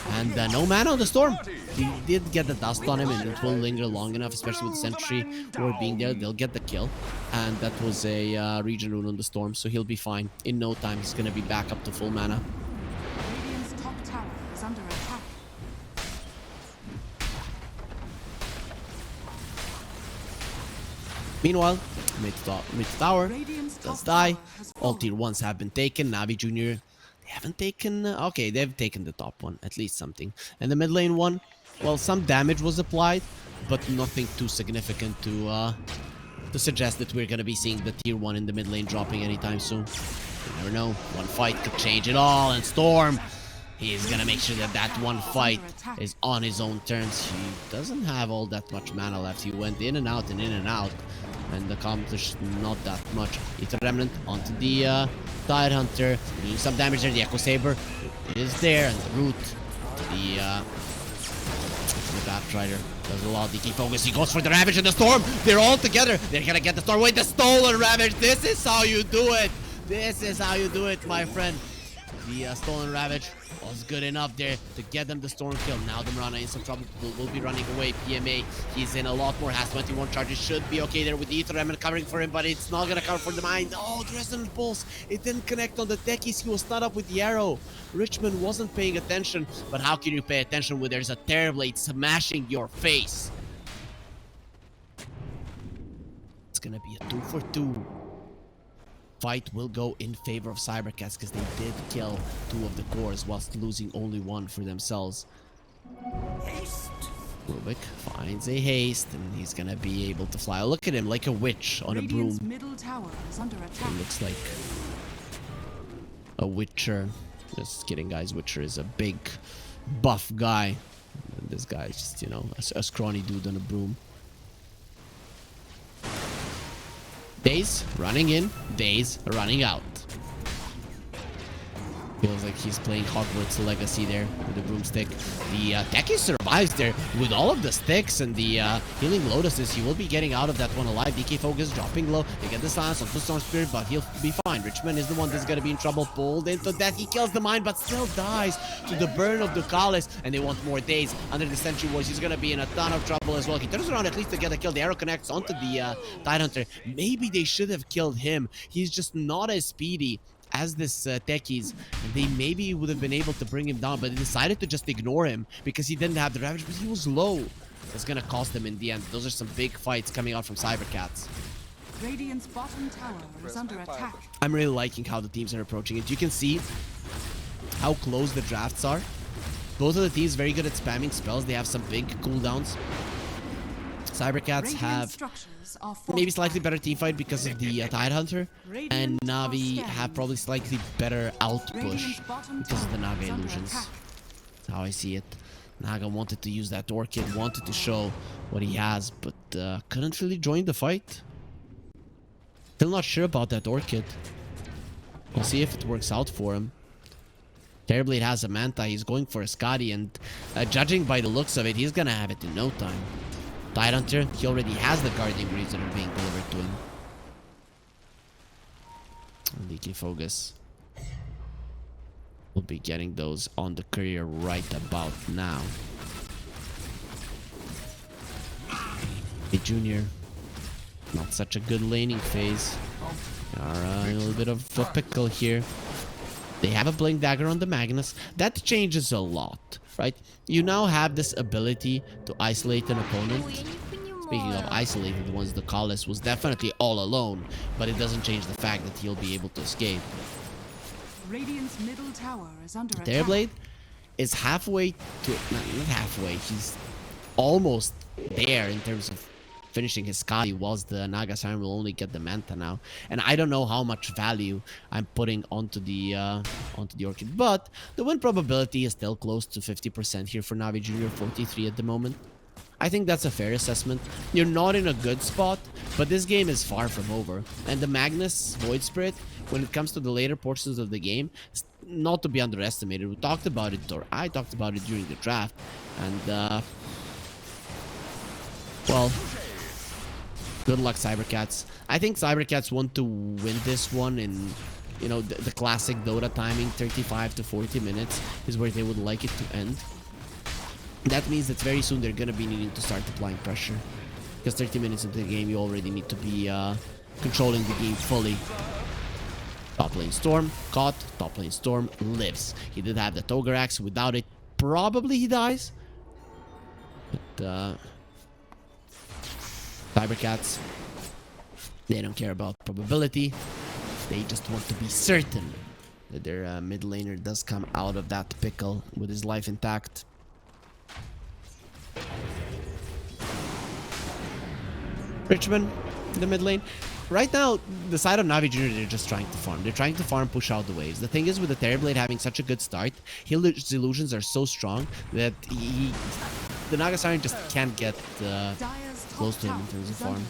And no mana on the Storm. He did get the dust on him, and it will linger long enough, especially with the Sentry Ward being there. They'll get the kill. And that was a Regen Rune on the Storm, so he'll be fine. In no time, he's going to be back up to full mana. Radiant's top tower is under attack. Meanwhile, mid tower Radiant's does top die. tower has All fallen. tier 1s have been taken. Navi Junior, they haven't taken... okay, they've taken the top one. At least something. And the mid lane one, well, some damage was applied, but nothing too significant to suggest that we're going to be seeing the tier 1 in the mid lane dropping anytime soon. You never know. One fight could change it all. And Storm, he is going to make sure that that one fight is on his own terms. He doesn't have all that much mana left. He went in and out and in and out, and accomplished not that much. Ether Remnant onto the Tidehunter, doing some damage there. The Echo Saber is there, and the root to the Batrider does a lot of DK focus. He goes for the Ravage and the Storm. They're all together. They're gonna get the Storm. Wait, the Stolen Ravage. This is how you do it. This is how you do it, my friend. The Stolen Ravage was good enough there to get them the Storm kill. Now the Mirana in some trouble. Will be running away. PMA, he's in a lot more. Has 21 charges. Should be okay there with the Ether Remnant covering for him, but it's not gonna cover for the Mind. Oh, the Resonant Pulse. It didn't connect on the techies. He was stunned up with the arrow. Richmond wasn't paying attention, but how can you pay attention when there's a Terrorblade smashing your face? It's gonna be a 2-for-2. Fight will go in favor of cybercats because they did kill 2 of the cores whilst losing only 1 for themselves. Rubik finds a haste, and he's gonna be able to fly. Look at him, like a witch on a Radiant's broom. middle tower is under attack. It looks like a Witcher. Just kidding, guys. Witcher is a big, buff guy. And this guy is just, you know, a scrawny dude on a broom. Days running in, Days running out. Feels like he's playing Hogwarts Legacy there with the broomstick. The Techie survives there with all of the sticks and the healing lotuses. He will be getting out of that one alive. DK focus dropping low. They get the silence of the Storm Spirit, but he'll be fine. Richmond is the one that's gonna be in trouble. Pulled into death. He kills the Mind, but still dies to the burn of the Ducalis. And they want more Days under the Sentry Wars. He's gonna be in a ton of trouble as well. He turns around at least to get a kill. The arrow connects onto the Tidehunter. Maybe they should have killed him. He's just not as speedy as this techies, and they maybe would have been able to bring him down, but they decided to just ignore him because he didn't have the Ravage, but he was low. It's gonna cost them in the end. Those are some big fights coming out from cybercats. Radiant's bottom tower is under attack. I'm really liking how the teams are approaching it. You can see how close the drafts are. Both of the teams very good at spamming spells. They have some big cooldowns. Cybercats Radiant have structures towers are maybe slightly fortified. better teamfight because of the Tidehunter, and Radiant are Navi scanning. have probably slightly better outpush Radiant's bottom because of the tower Naga is under illusions. attack. That's how I see it. Naga wanted to use that Orchid, wanted to show what he has, but couldn't really join the fight. Still not sure about that Orchid. We'll see if it works out for him. Terrorblade has a Manta, he's going for a Skadi, and judging by the looks of it, he's gonna have it in no time. Tidehunter, he already has the Guardian Greaves that are being delivered to him. Leaky Focus. We'll be getting those on the courier right about now. NAVI Junior. Not such a good laning phase. Are a little bit of a pickle here. They have a Blink Dagger on the Magnus. That changes a lot, right? You now have this ability to isolate an opponent. Speaking of isolated ones, the Collis was definitely all alone, but it doesn't change the fact that he'll be able to escape. Radiant's middle tower is under attack. Terrorblade is halfway to... Not halfway, he's almost there in terms of finishing his Skadi, whilst the Naga Siren will only get the Manta now. And I don't know how much value I'm putting onto the Orchid, but the win probability is still close to 50% here for NAVI Junior, 43 at the moment. I think that's a fair assessment. You're not in a good spot, but this game is far from over. And the Magnus Void Spirit, when it comes to the later portions of the game, is not to be underestimated. We talked about it, or I talked about it during the draft. And, well, good luck, cybercats. I think cybercats want to win this one in, you know, the classic Dota timing. 35 to 40 minutes is where they would like it to end. That means that very soon they're going to be needing to start applying pressure. Because 30 minutes into the game, you already need to be controlling the game fully. Top lane Storm, caught. Top lane Storm lives. He did have the Toger Axe. Without it, probably he dies. But, cybercats, they don't care about probability. They just want to be certain that their mid laner does come out of that pickle with his life intact. Richmond, the mid lane. Right now, the side of NAVI Junior, they're just trying to farm. They're trying to farm, push out the waves. The thing is, with the Terrorblade having such a good start, his illusions are so strong that the Naga Siren just can't get close to him in terms of farm.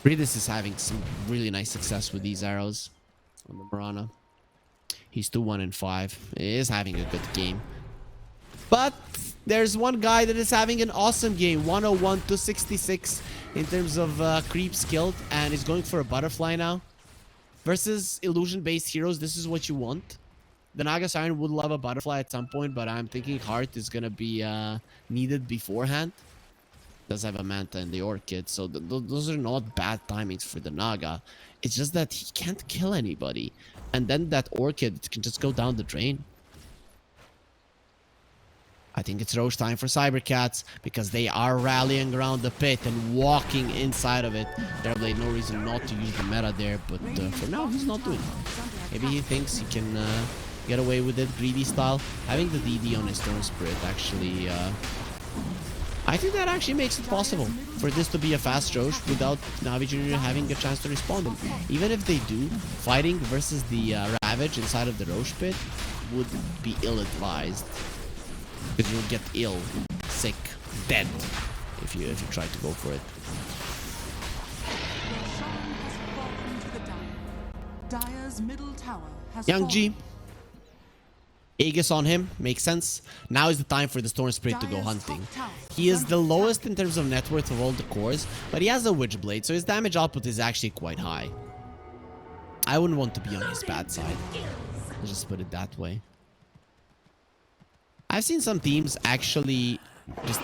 Redis is having some really nice success with these arrows on the Mirana. He's 2-1-5. He is having a good game. But there's one guy that is having an awesome game. 101-66 in terms of creep skilled. And he's going for a butterfly now. Versus illusion-based heroes, this is what you want. The Naga Siren would love a butterfly at some point, but I'm thinking Heart is going to be needed beforehand. Does have a Manta and the Orchid, so those are not bad timings for the Naga. It's just that he can't kill anybody. And then that Orchid can just go down the drain. I think it's Roche time for cybercats because they are rallying around the pit and walking inside of it. Terrorblade, no reason not to use the meta there, but for now he's not doing it. Maybe he thinks he can get away with it, greedy style. Having the DD on his Storm Spirit actually, I think that actually makes it possible for this to be a fast Roche without NAVI Junior having a chance to respond. And even if they do, fighting versus the Ravage inside of the Roche pit would be ill-advised. Because you'll get ill, sick, dead if you try to go for it. Dire's middle tower has Young fallen. G. Aegis on him, makes sense. Now is the time for the Storm Spirit to go Dire's hunting. top tower He is under the attack. lowest in terms of net worth of all the cores, but he has a Witchblade, so his damage output is actually quite high. I wouldn't want to be on his bad side. Let's just put it that way. I've seen some teams actually just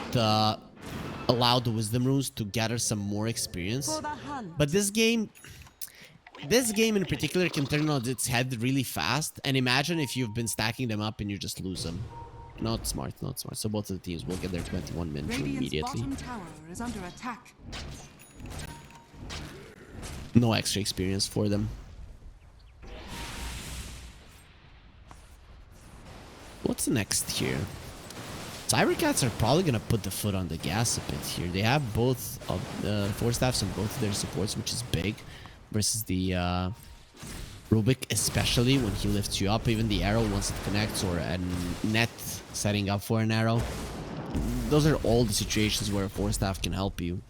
allow the Wisdom Runes to gather some more experience. For the hunt. But this game in particular can turn on its head really fast. And imagine if you've been stacking them up and you just lose them. Not smart, not smart. So both of the teams will get their 21 min immediately. Bottom tower is under attack. No extra experience for them. What's next here? Cybercats are probably gonna put the foot on the gas a bit here. They have both of Force Staffs on both of their supports, which is big, versus the Rubik, especially when he lifts you up. Even the arrow once it connects, or a net setting up for an arrow. Those are all the situations where a Force Staff can help you.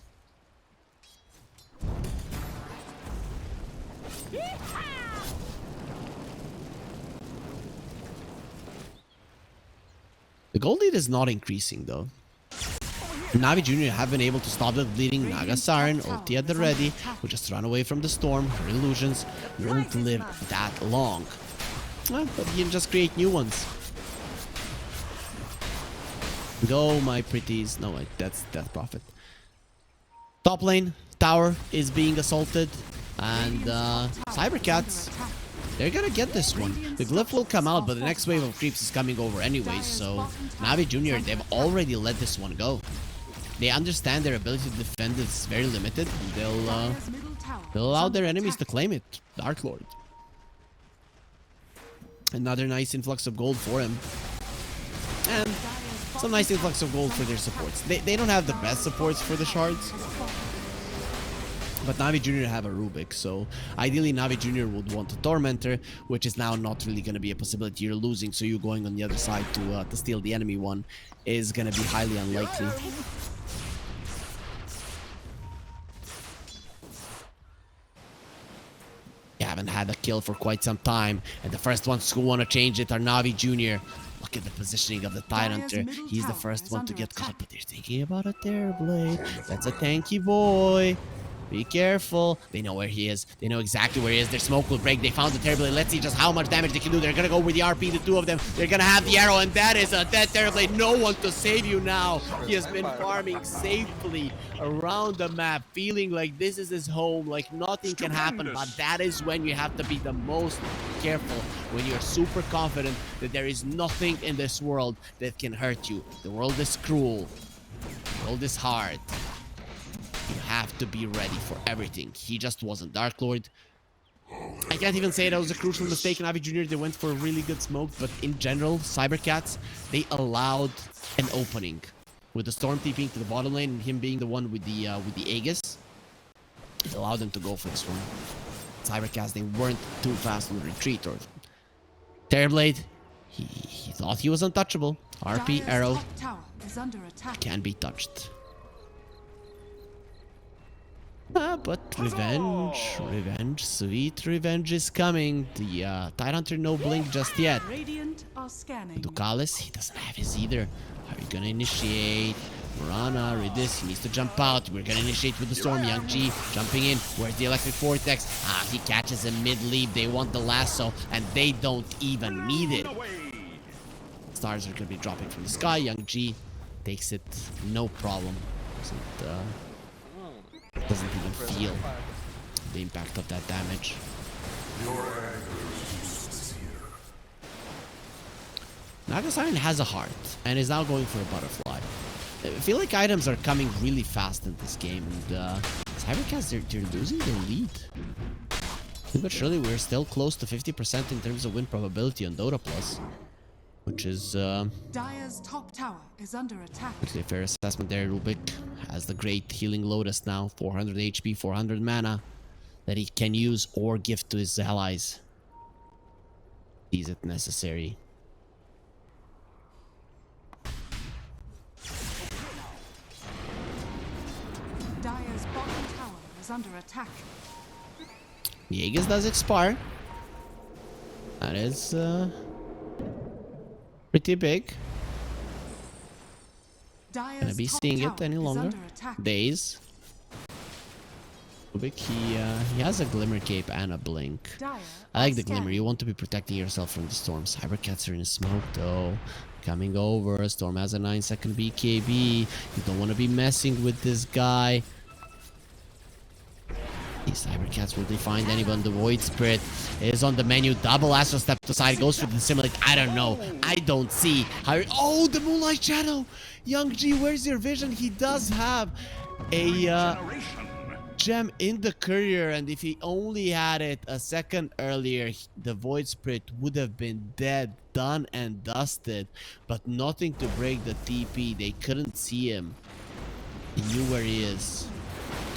The gold lead is not increasing though. NAVI Junior have been able to stop the bleeding. Naga Siren, ulti at the ready, will just run away from the storm. Her illusions won't live that long. Well, but you can just create new ones. Go, my pretties. No, wait, that's Death Prophet. Top lane, tower is being assaulted. And Cybercats, they're gonna get this one. The glyph will come out, but the next wave of creeps is coming over anyways. So NAVI Junior, they've already let this one go. They understand their ability to defend is very limited. They'll allow their enemies to claim it. Dark Lord. Another nice influx of gold for him. And some nice influx of gold for their supports. They don't have the best supports for the shards. But NAVI Junior have a Rubik, so ideally NAVI Junior would want a Tormentor, which is now not really going to be a possibility. You're losing, so you going on the other side to steal the enemy one is going to be highly unlikely. You haven't had a kill for quite some time, and the first ones who want to change it are NAVI Junior. Look at the positioning of the Tidehunter. He's the first one to get caught, but they're thinking about a Terrorblade. That's a tanky boy. Be careful. They know where he is. They know exactly where he is. Their smoke will break. They found the Terrorblade. Let's see just how much damage they can do. They're going to go with the RP, the two of them. They're going to have the arrow, and that is a dead Terrorblade. No one to save you now. He has been farming safely around the map, feeling like this is his home, like nothing can happen. But that is when you have to be the most careful, when you're super confident that there is nothing in this world that can hurt you. The world is cruel. The world is hard. You have to be ready for everything. He just wasn't. Dark Lord, I can't even say that was a crucial mistake in NAVI Junior. They went for a really good smoke, but in general, Cybercats, they allowed an opening. With the Storm TPing to the bottom lane and him being the one with the Aegis, it allowed them to go for this one. Cybercats, they weren't too fast on the retreat. Or Terrorblade, he thought he was untouchable. RP, arrow, can't be touched. But revenge, sweet revenge is coming. The Tidehunter no blink just yet. Ducalis, he doesn't have his either. How are you gonna initiate? Murana, read this, he needs to jump out. We're gonna initiate with the Storm. Young G jumping in. Where's the Electric Vortex? He catches him mid-leap. They want the lasso, and they don't even need it. Stars are gonna be dropping from the sky. Young G takes it, no problem. Doesn't even feel the impact of that damage. Naga Siren has a heart and is now going for a butterfly. I feel like items are coming really fast in this game, and Cybercats, they're losing their lead. But surely we're still close to 50% in terms of win probability on Dota Plus, which is Dire's top tower is under attack. actually a fair assessment there. Rubik has the great healing Lotus now, 400 HP, 400 mana that he can use or give to his allies. Is it necessary? Dire's bottom tower is under attack. The Aegis does expire. That is pretty big. Gonna be seeing it any longer. Days. Rubik, he has a Glimmer Cape and a Blink. I like the Glimmer. You want to be protecting yourself from the Storm. Cybercats are in smoke though. Coming over. Storm has a 9-second BKB. You don't want to be messing with this guy. These Cybercats, will they find anyone? The Void Spirit is on the menu. Double Astral Step to the side. Goes for the Simulate. I don't know. I don't see how. Oh, the Moonlight Shadow. Young G, where's your vision? He does have a gem in the courier, and if he only had it a second earlier, the Void Spirit would have been dead, done and dusted. But nothing to break the TP. They couldn't see him. He knew where he is.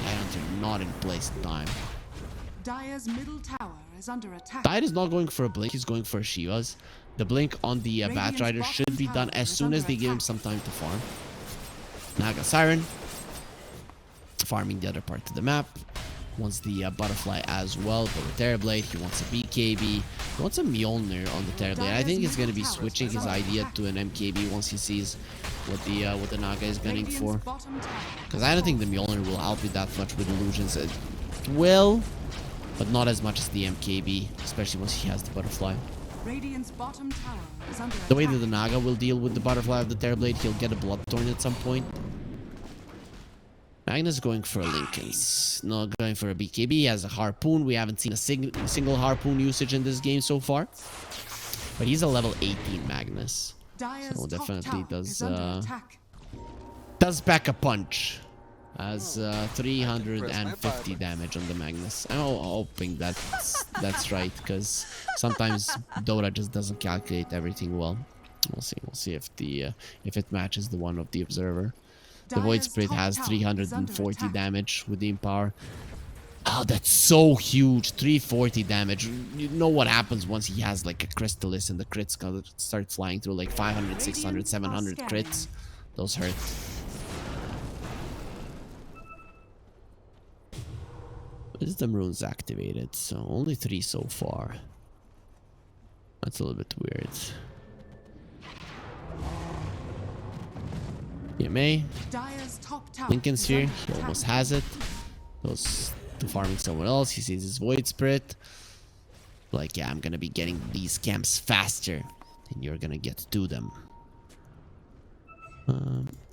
Tyrants are not in place in time. Dire's middle tower is under attack. Tide is not going for a blink, he's going for Shivas. The blink on the Batrider should be done as soon as they give him some time to farm. Naga Siren. Farming the other part of the map. Wants the butterfly as well for the Terrorblade. He wants a BKB. He wants a Mjolnir on the Terrorblade. I think he's going to be switching his idea to an MKB once he sees what the Naga is gunning for. Because I don't think the Mjolnir will help you that much with illusions. It will, but not as much as the MKB, especially once he has the butterfly. Radiant's bottom tower is under The way attack. that the Naga will deal with the butterfly of the Terrorblade, he'll get a Bloodthorn at some point. Magnus going for a Lincoln's, not going for a BKB. He has a Harpoon. We haven't seen a single Harpoon usage in this game so far. But he's a level 18 Magnus. Dire's So top definitely tower is under attack. does pack a punch. Has 350 damage on the Magnus. I'm hoping that's right, because sometimes Dota just doesn't calculate everything well. We'll see. We'll see if it matches the one of the Observer. The Void Dire's Spirit top has tower is under 340 attack. damage with the Empower. Oh, that's so huge. 340 damage. You know what happens once he has like a Crystallis and the crits gonna start flying through like 500, 600, 700 crits. Those hurt. Wisdom runes activated, so only 3 so far. That's a little bit weird. EMA. Dire's top tower Lincoln's is here. under He attack. almost has it. Goes to farming someone else. He sees his Void Spirit. Like, yeah, I'm gonna be getting these camps faster, and you're gonna get to them.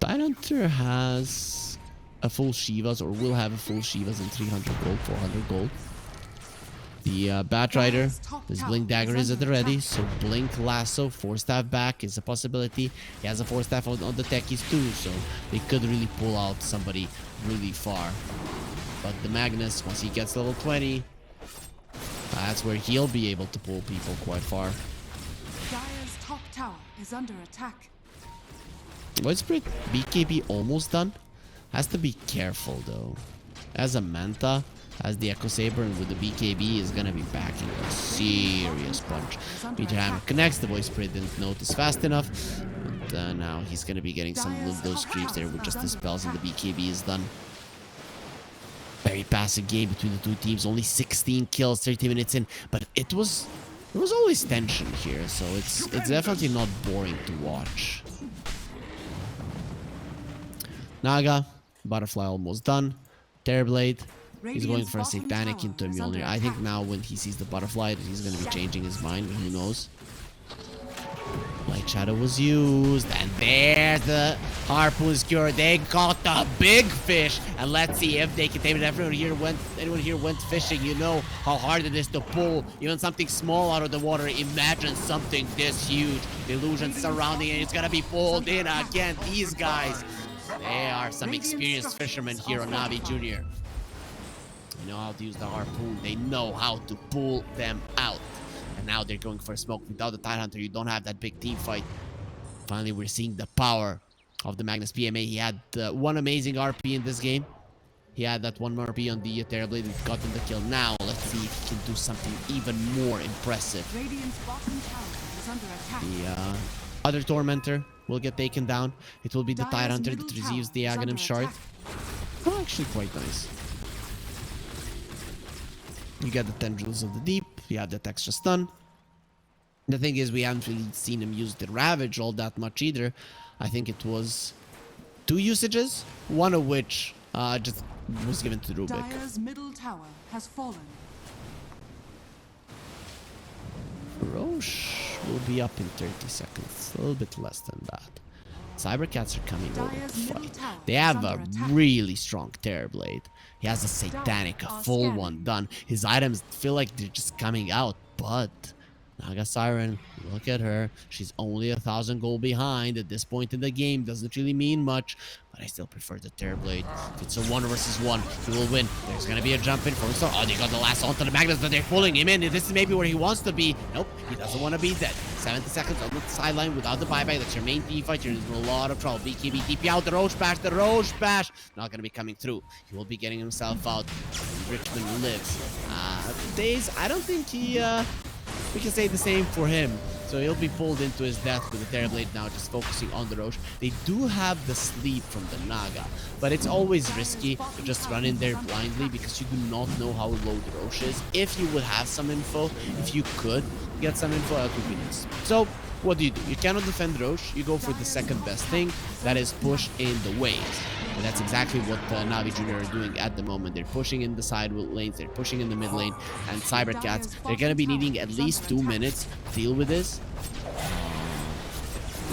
Tidehunter has a full Shivas, or will have a full Shivas in 300 gold, 400 gold. The Batrider, his Blink Dagger is at the ready, so Blink Lasso, 4-staff back is a possibility. He has a 4-staff on the techies too, so they could really pull out somebody really far. But the Magnus, once he gets level 20, that's where he'll be able to pull people quite far. Dire's top tower is under attack. Void Spirit BKB almost done. Has to be careful though. As a Manta, as the Echo Saber, and with the BKB is gonna be packing a serious punch. Meteor Hammer connects. The Void Spirit didn't notice fast enough, but now he's gonna be getting some of those creeps there with just the spells, and the BKB is done. Very passive game between the two teams. Only 16 kills, 30 minutes in, but there was always tension here, so it's definitely not boring to watch. Naga, Butterfly almost done. Terrorblade, he's going for a Satanic into a Mjolnir. I think now when he sees the Butterfly, he's going to be changing his mind, who knows. Light Shadow was used, and there's the Harpoon Skewer. They caught the big fish, and let's see if they can take it. Anyone here went fishing, you know how hard it is to pull even something small out of the water. Imagine something this huge. The illusion surrounding it, it's gonna be pulled in again. These guys, they are some experienced fishermen here on NAVI Junior. They know how to use the harpoon. They know how to pull them out. And now they're going for a smoke. Without the Tidehunter, you don't have that big team fight. Finally, we're seeing the power of the Magnus PMA. He had one amazing RP in this game. He had that one RP on the Terrorblade that got him the kill. Now, let's see if he can do something even more impressive. Radiant's bottom tower is under attack. The other Tormentor will get taken down. It will be the Dire's Tidehunter middle that receives the tower is Aghanim under Shard. attack. Oh, actually quite nice. You get the Tendrils of the Deep. You have that extra stun. The thing is, we haven't really seen him use the Ravage all that much either. I think it was 2 usages, one of which just was given to Rubik. Dire's middle tower has fallen. Roche will be up in 30 seconds, a little bit less than that. Cybercats are coming over to Dire's middle fight. tower They is have under a attack. really strong Terrorblade. He has a Satanic, a are full scanning. one done. His items feel like they're just coming out, but Naga Siren, look at her. She's only 1,000 gold behind at this point in the game. Doesn't really mean much, but I still prefer the Terrorblade. If it's a 1 versus 1, he will win. There's gonna be a jump in from Star. Oh, they got the last onto the Magnus, but they're pulling him in. This is maybe where he wants to be. Nope, he doesn't want to be dead. 70 seconds on the sideline without the buyback. That's your main team fight. You're in a lot of trouble. BKB TP out. The Roche Bash. The Roche Bash. Not gonna be coming through. He will be getting himself out. Richmond lives. Days, I don't think we can say the same for him. So he'll be pulled into his death with the Terrorblade now, just focusing on the Roche. They do have the sleep from the Naga, but it's always risky to just run in there blindly because you do not know how low the Roche is. If you would have some info, if you could get some info, that would be nice. So what do? You cannot defend Roche. You go for the second best thing, that is push in the waves. And that's exactly what NAVI Junior are doing at the moment. They're pushing in the side lanes, they're pushing in the mid lane, and cybercats, they're gonna be needing at least 2 minutes to deal with this.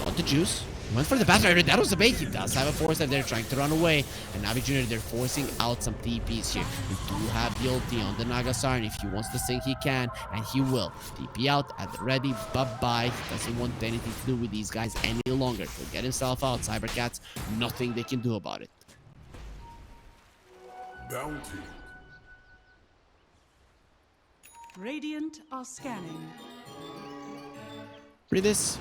Got the juice. Went for the bastard. That was a bait. He does have a force that they're trying to run away. And NAVI Junior, they're forcing out some TPs here. We do have the ulti on the Naga Siren. If he wants to sink, he can, and he will. TP out at the ready. Bye-bye. He doesn't want anything to do with these guys any longer. He'll get himself out. Cybercats, nothing they can do about it. Bounty. Radiant are scanning. Read this.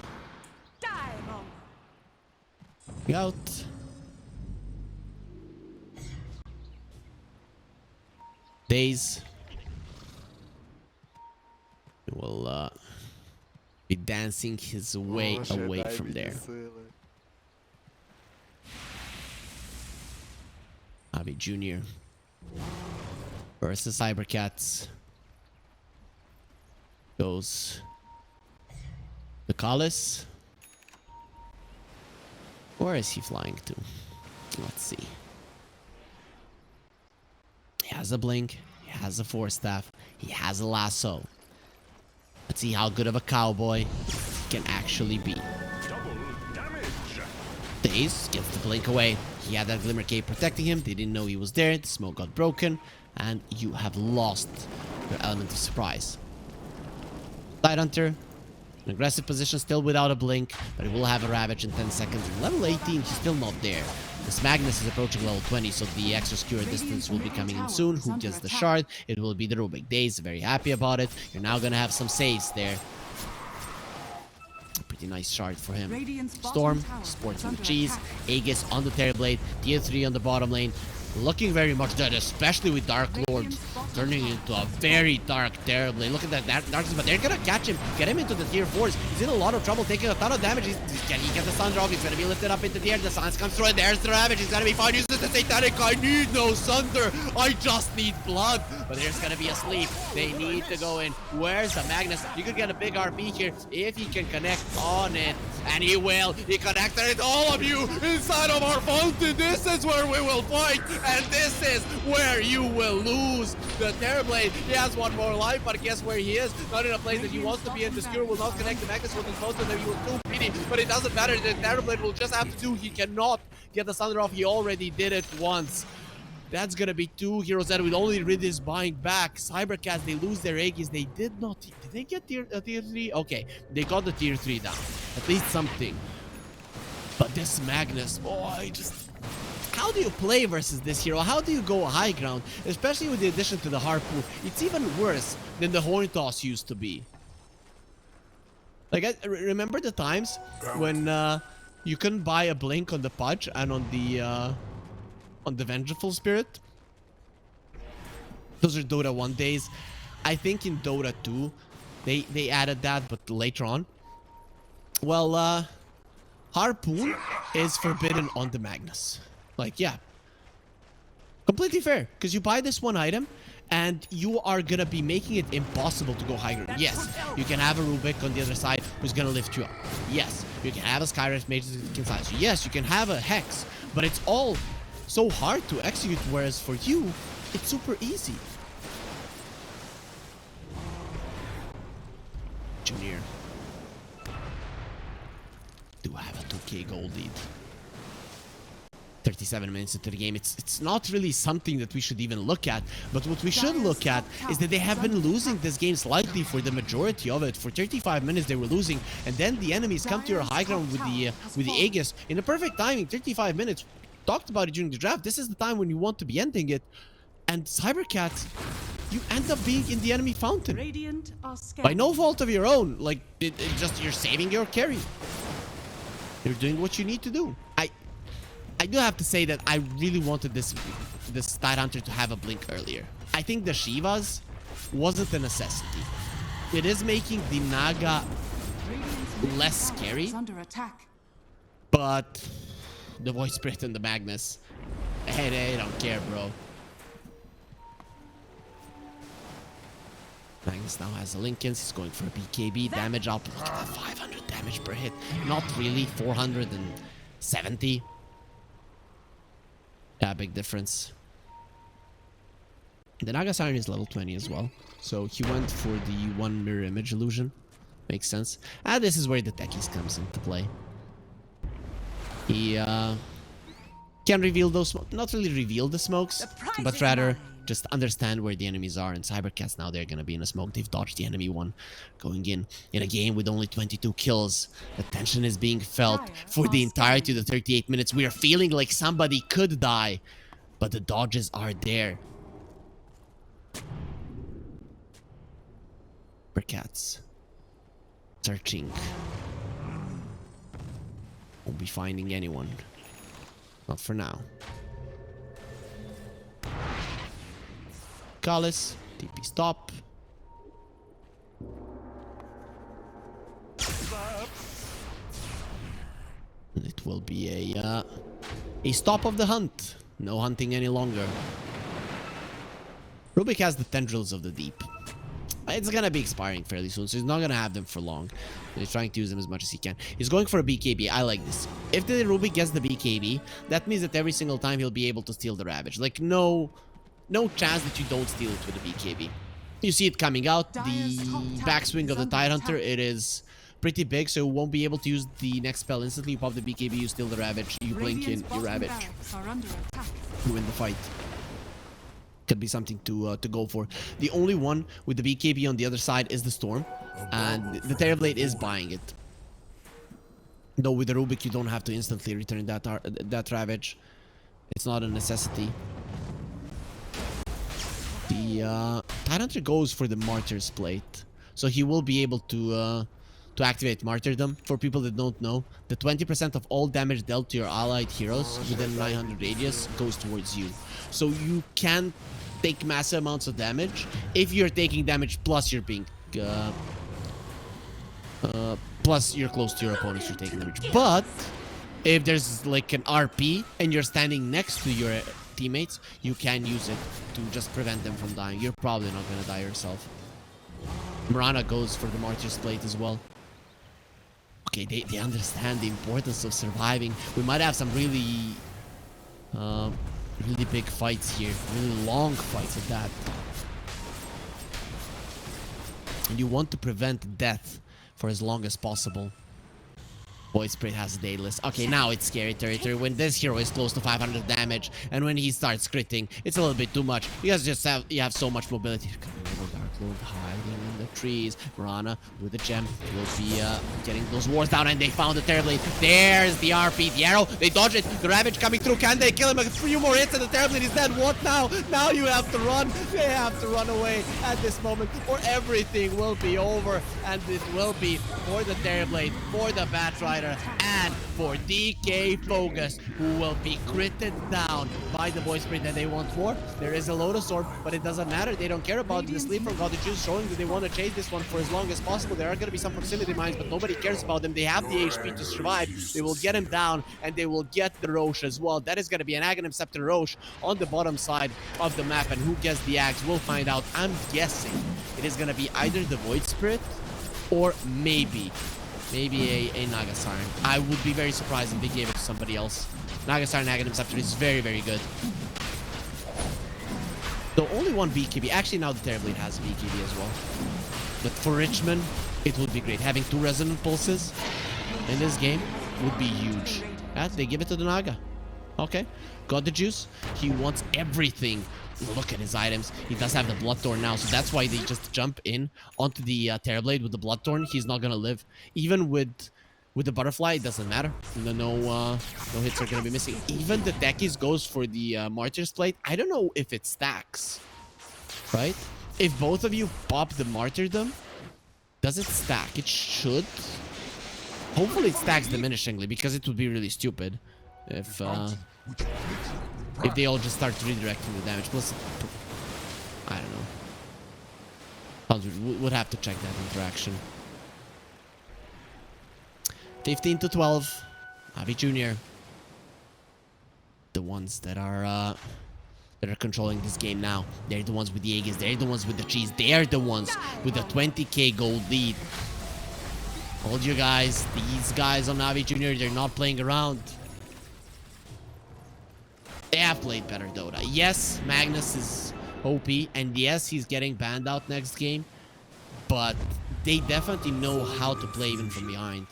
Out. Days will be dancing his way away from there. NAVI Junior versus cybercats. Goes the Collis. Where is he flying to? Let's see. He has a blink. He has a force staff. He has a lasso. Let's see how good of a cowboy he can actually be. Daze gets the blink away. He had that Glimmer Cape protecting him. They didn't know he was there. The smoke got broken. And you have lost your element of surprise. Side Hunter. An aggressive position, still without a blink, but he will have a Ravage in 10 seconds. Level 18, he's still not there. This Magnus is approaching level 20, so the extra secure distance will be coming in soon. Who gets the shard? It will be the Rubik. Daze, very happy about it. You're now gonna have some saves there. Pretty nice shard for him. Storm, sporting the cheese. Aegis on the Terrorblade. Tier 3 on the bottom lane. Looking very much dead, especially with Dark Lord turning into a very dark Terrorblade. Look at that darkness, but they're gonna catch him, get him into the tier 4s. He's in a lot of trouble, taking a ton of damage. Can he get the Sun Drop? He's gonna be lifted up into the air. The Suns comes through, and there's the Ravage. He's gonna be fine. Uses the Satanic. I need no Sunder. I just need blood. But there's gonna be a sleep. They need to go in. Where's the Magnus? You could get a big RP here if he can connect on it. And he will. He connected it. All of you inside of our fountain. This is where we will fight. And this is where you will lose. The Terrorblade, he has one more life, but guess where he is? Not in a place that he wants to be in. The Skewer will not connect. The Magnus will be close to them. He was too greedy, but it doesn't matter. The Terrorblade will just have to do. He cannot get the Thunder off. He already did it once. That's gonna be 2 heroes that will only rid his buying back. Cybercats, they lose their Aegis. They did not. Did they get tier 3? Okay, they got the tier 3 down. At least something. But this Magnus, boy, just... How do you play versus this hero? How do you go high ground? Especially with the addition to the Harpoon. It's even worse than the Horn Toss used to be. Like, I remember the times when you couldn't buy a blink on the Pudge and on the Vengeful Spirit. Those are Dota 1 days. I think in Dota 2 they added that, but later on. Well, Harpoon is forbidden on the Magnus. Like, yeah. Completely fair, because you buy this one item and you are gonna be making it impossible to go high ground. Yes, you can have a Rubik on the other side who's gonna lift you up. Yes, you can have a Skyrim mage that can size you. Yes, you can have a Hex, but it's all so hard to execute, whereas for you, it's super easy. Junior do have a 2k gold lead. 37 minutes into the game. It's not really something that we should even look at. But what we should look at is that they have been losing this game slightly for the majority of it. For 35 minutes they were losing, and then the enemies come to your high ground with the Aegis in a perfect timing. 35 minutes. Talked about it during the draft. This is the time when you want to be ending it. And cybercats, you end up being in the enemy fountain by no fault of your own. Like it just you're saving your carry. You're doing what you need to do. I do have to say that I really wanted this Tidehunter to have a blink earlier. I think the Shivas wasn't a necessity. It is making the Naga less scary, but the Void Spirit and the Magnus, hey, they don't care, bro. Magnus now has a Lincolns. He's going for a BKB damage up. Look at that, 500 damage per hit. Not really, 470. Yeah, big difference. The Naga Siren is level 20 as well. So he went for the one mirror image illusion. Makes sense. And this is where the techies comes into play. He can reveal those, not really reveal the smokes, but rather just understand where the enemies are. And cybercats now, they're gonna be in a smoke. They've dodged the enemy one. Going in a game with only 22 kills, the tension is being felt for the entirety of the 38 minutes. We are feeling like somebody could die, but the dodges are there. Cybercats searching. Won't be finding anyone. Not for now. Kalis, TP stop. It will be a stop of the hunt. No hunting any longer. Rubik has the tendrils of the deep. It's gonna be expiring fairly soon, so he's not gonna have them for long. He's trying to use them as much as he can. He's going for a BKB. I like this. If the Rubik gets the BKB, that means that every single time he'll be able to steal the Ravage. Like, no chance that you don't steal it with a BKB. You see it coming out. The backswing of the Tidehunter, it is pretty big, so you won't be able to use the next spell instantly. You pop the BKB, you steal the Ravage, you blink in, you Ravage. You win the fight. Could be something to go for. The only one with the BKB on the other side is the Storm, and the Terrorblade is buying it. Though with the Rubik, you don't have to instantly return that Ravage. It's not a necessity. The Tidehunter goes for the Martyr's Plate, so he will be able to activate Martyrdom. For people that don't know, the 20% of all damage dealt to your allied heroes within 900 radius goes towards you. So you can take massive amounts of damage if you're taking damage plus you're being plus you're close to your opponents, you're taking damage. But if there's like an RP and you're standing next to your teammates, you can use it to just prevent them from dying. You're probably not gonna die yourself. Mirana goes for the Martyr's Plate as well. Okay, they understand the importance of surviving. We might have some really really big fights here, really long fights at that. And you want to prevent death for as long as possible. Void Spirit has a dayless. Okay, now it's scary territory. When this hero is close to 500 damage, and when he starts critting, it's a little bit too much. You guys just have so much mobility. Dark Lord hiding in the trees. Mirana with the gem will be getting those wards down, and they found the Terrorblade. There's the RP, the arrow. They dodge it. The Ravage coming through. Can they kill him? A few more hits, and the Terrorblade is dead. What now? Now you have to run. They have to run away at this moment, or everything will be over. And it will be for the Terrorblade, for the Batrider, and for DK Focus, who will be critted down by the Void Spirit that they want for. There is a Lotus Orb, but it doesn't matter. They don't care about the sleep from God the Juice, showing that they want to chase this one for as long as possible. There are going to be some proximity mines, but nobody cares about them. They have the HP to survive. They will get him down, and they will get the Roche as well. That is going to be an Aghanim Scepter Roche on the bottom side of the map, and who gets the axe, we'll find out. I'm guessing it is going to be either the Void Spirit or maybe a Naga Siren. I would be very surprised if they gave it to somebody else. Naga Siren Aghanim Scepter is very, very good. The only one BKB. Actually, now the Terrorblade has BKB as well. But for Richmond, it would be great. Having 2 Resonant Pulses in this game would be huge. They give it to the Naga. Okay, got the juice. He wants everything. Look at his items. He does have the Bloodthorn now, so that's why they just jump in onto the Terrorblade with the Bloodthorn. He's not gonna live. Even with the Butterfly, it doesn't matter. No hits are gonna be missing. Even the Techies goes for the Martyr's Plate. I don't know if it stacks, right? If both of you pop the Martyrdom, does it stack? It should. Hopefully it stacks diminishingly, because it would be really stupid if they all just start redirecting the damage. Plus, I don't know. Would have to check that interaction. 15 to 12. NAVI Junior. The ones that are controlling this game now. They're the ones with the Aegis. They're the ones with the cheese. They're the ones with the 20k gold lead. Hold you guys. These guys on NAVI Junior, they're not playing around. They have played better Dota. Yes, Magnus is OP, and yes, he's getting banned out next game, but they definitely know how to play even from behind.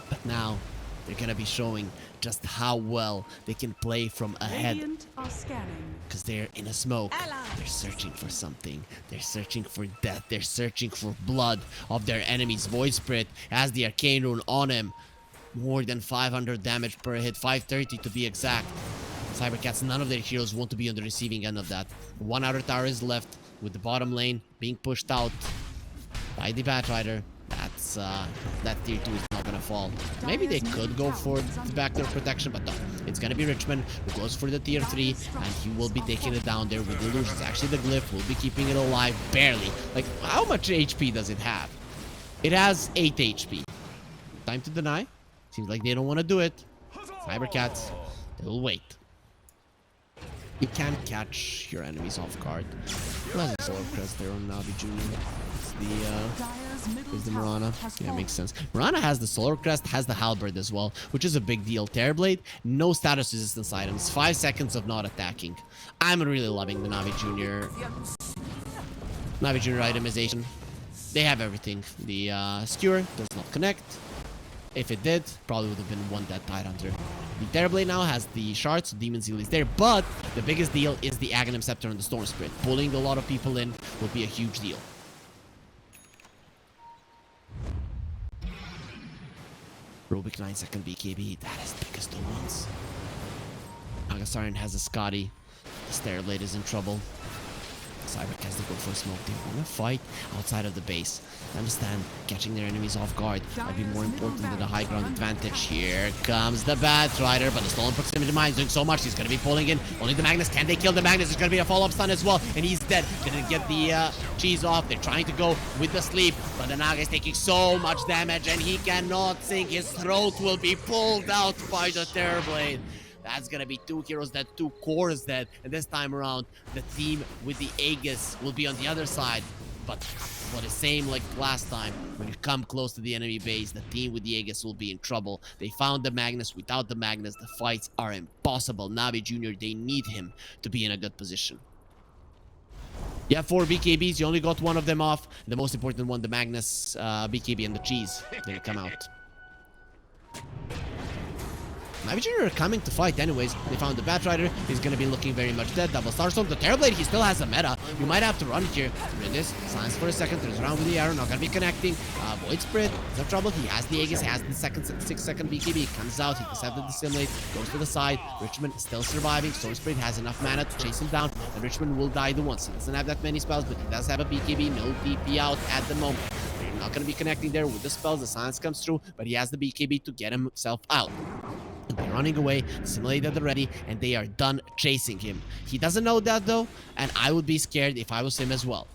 But now, they're gonna be showing just how well they can play from ahead. Because they're in a smoke. They're searching for something. They're searching for death. They're searching for blood of their enemies. Void Spirit has the Arcane Rune on him. More than 500 damage per hit, 530 to be exact. Cybercats, none of their heroes want to be on the receiving end of that. One outer tower is left with the bottom lane being pushed out by the Batrider. That's that tier 2 is not gonna fall. Maybe they could go for the backdoor protection, but no. It's gonna be Richmond who goes for the tier 3, and he will be taking it down there with the illusions. Actually, the glyph will be keeping it alive, barely. Like, how much HP does it have? It has 8 HP. Time to deny. Seems like they don't want to do it. Cybercats, they will wait. You can't catch your enemies off guard. Unless it's Solar Crest there on NAVI Junior. It's the Mirana. Yeah, makes sense. Mirana has the Solar Crest, has the Halberd as well, which is a big deal. Terrorblade, no status resistance items, 5 seconds of not attacking. I'm really loving the NAVI Junior itemization. They have everything. The Skewer does not connect. If it did, probably would have been one dead Tidehunter. The Terrorblade now has the shards, so Demon Seal is there, but the biggest deal is the Aghanim Scepter and the Storm Spirit. Pulling a lot of people in will be a huge deal. Rubik 9-second BKB, that is the biggest of ones. Agasarian has a Scotty. The Terrorblade is in trouble. Cybercats, they go for a smoke. They want to fight outside of the base. I understand catching their enemies off guard might be more important than the high ground advantage. Here comes the Batrider, but the Stolen Proximity Mine is doing so much. He's going to be pulling in. Only the Magnus. Can they kill the Magnus? It's going to be a follow-up stun as well, and he's dead. Didn't get the cheese off. They're trying to go with the sleep, but the Naga is taking so much damage, and he cannot sink. His throat will be pulled out by the Terrorblade. That's gonna be 2 heroes dead, 2 cores dead, and this time around, the team with the Aegis will be on the other side. But for the same like last time, when you come close to the enemy base, the team with the Aegis will be in trouble. They found the Magnus. Without the Magnus, the fights are impossible. NAVI Junior, they need him to be in a good position. You have 4 BKBs, you only got 1 of them off. The most important one, the Magnus, BKB, and the cheese. They come out. NAVI Junior are coming to fight anyways. They found the Batrider. He's going to be looking very much dead. Double Starstorm. The Terrorblade, he still has a meta. You might have to run here. Read this. Silence for a second. Turns around with the arrow. Not going to be connecting. Void Spirit. No trouble. He has the Aegis. He has the 6-second BKB. Comes out. He does have the Dissimulate. Goes to the side. Richmond still surviving. Storm Spirit has enough mana to chase him down. And Richmond will die the once. He doesn't have that many spells, but he does have a BKB. No DP out at the moment. They're not going to be connecting there with the spells. The silence comes through, but he has the BKB to get himself out. They're running away, simulate at the ready, and they are done chasing him. He doesn't know that though, and I would be scared if I was him as well.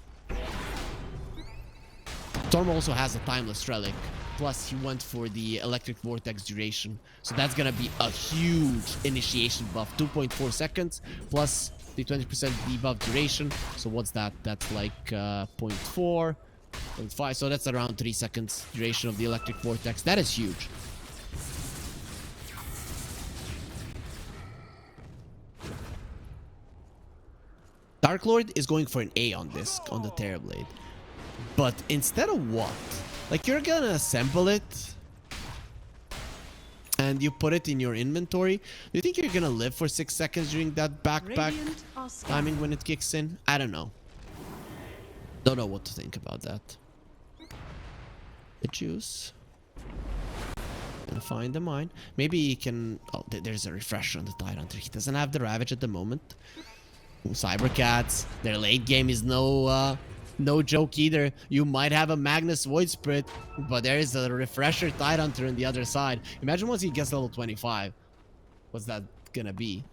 Storm also has a Timeless Relic, plus he went for the Electric Vortex duration, so that's gonna be a huge initiation buff. 2.4 seconds, plus the 20% debuff duration, so what's that? That's like 0.4, 0.5, so that's around 3 seconds duration of the Electric Vortex. That is huge. Dark Lord is going for an A on this, on the Terrorblade. But instead of what? Like, you're gonna assemble it, and you put it in your inventory, do you think you're gonna live for 6 seconds during that backpack Radiant are scanning. timing when it kicks in? I don't know. Don't know what to think about that. The juice. Gonna find the mine. Maybe he can... Oh, there's a refresher on the Tidehunter. He doesn't have the Ravage at the moment. Cybercats. Their late game is no joke either. You might have a Magnus Void Spirit, but there is a refresher Tidehunter on the other side. Imagine once he gets level 25. What's that gonna be?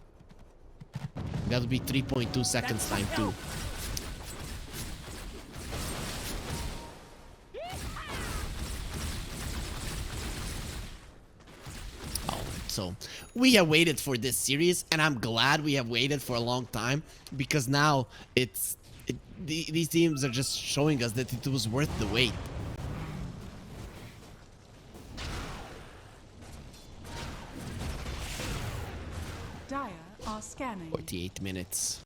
That would be 3.2 seconds time 2. So we have waited for this series, and I'm glad we have waited for a long time, because now these teams are just showing us that it was worth the wait. Dire are scanning. 48 minutes.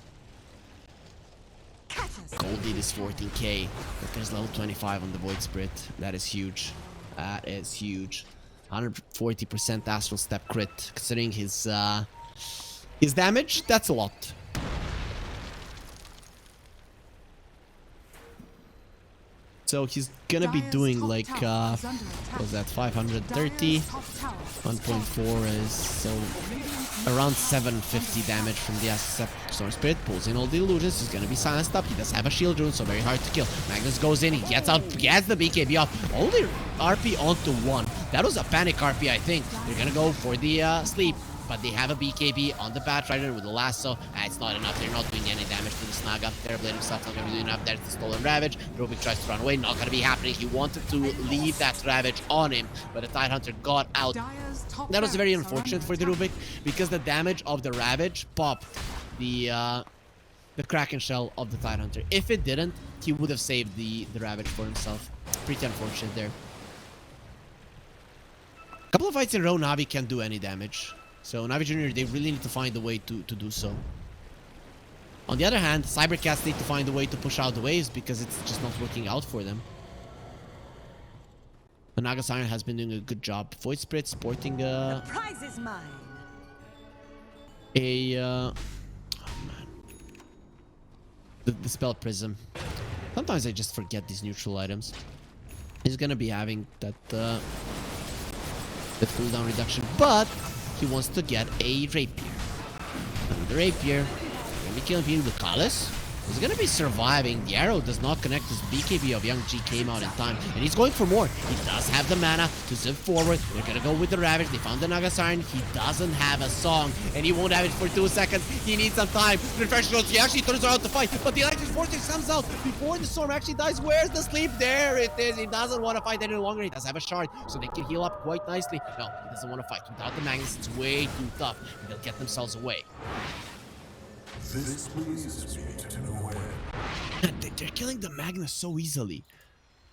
Catus. Goldie is 14k, but there's level 25 on the Void Spirit. That is huge. That is huge. 140% Astral Step crit. Considering his damage, that's a lot. So he's gonna be Dire's doing top like tower is under what was attack. that, 530? Dire's top tower is 1.4 is so around 750 damage from the Storm Spirit. Pulls in all the illusions. He's gonna be silenced up. He does have a shield rune, so very hard to kill. Magnus goes in. He gets out. Gets the BKB off. Only RP onto 1. That was a panic RP, I think. They're gonna go for the sleep, but they have a BKB on the Batrider with the lasso. It's not enough. They're not doing any damage to the Snaga. Terrorblade himself not gonna be doing enough. There's the stolen Ravage. Rubik tries to run away. Not gonna be happening. He wanted to leave that Ravage on him, but the Tidehunter got out. Dire's top That was very barracks are unfortunate for under the attack. Rubik, because the damage of the Ravage popped the Kraken Shell of the Tidehunter. If it didn't, he would have saved the Ravage for himself. Pretty unfortunate there. A couple of fights in a row, Navi can't do any damage. So NAVI Junior, they really need to find a way to do so. On the other hand, cybercats need to find a way to push out the waves, because it's just not working out for them. The Naga Siren has been doing a good job. Void Spirit sporting The prize is mine. oh man, the spell prism. Sometimes I just forget these neutral items. He's gonna be having that the cooldown reduction, but he wants to get a rapier. And the rapier, gonna be killing people with Callus. He's gonna be surviving. The arrow does not connect. His BKB of Young G came out in time, and he's going for more. He does have the mana to zip forward. They're gonna go with the Ravage. They found the Naga Siren. He doesn't have a song, and he won't have it for 2 seconds. He needs some time. Refresh goes. He actually turns around to fight, but the Electric Vortex comes out before the storm actually dies. Where's the sleep? There it is. He doesn't want to fight any longer. He does have a shard, so they can heal up quite nicely. No, he doesn't want to fight. Without the Magnus, it's way too tough. They'll get themselves away. This pleases me to no end. They're killing the Magnus so easily.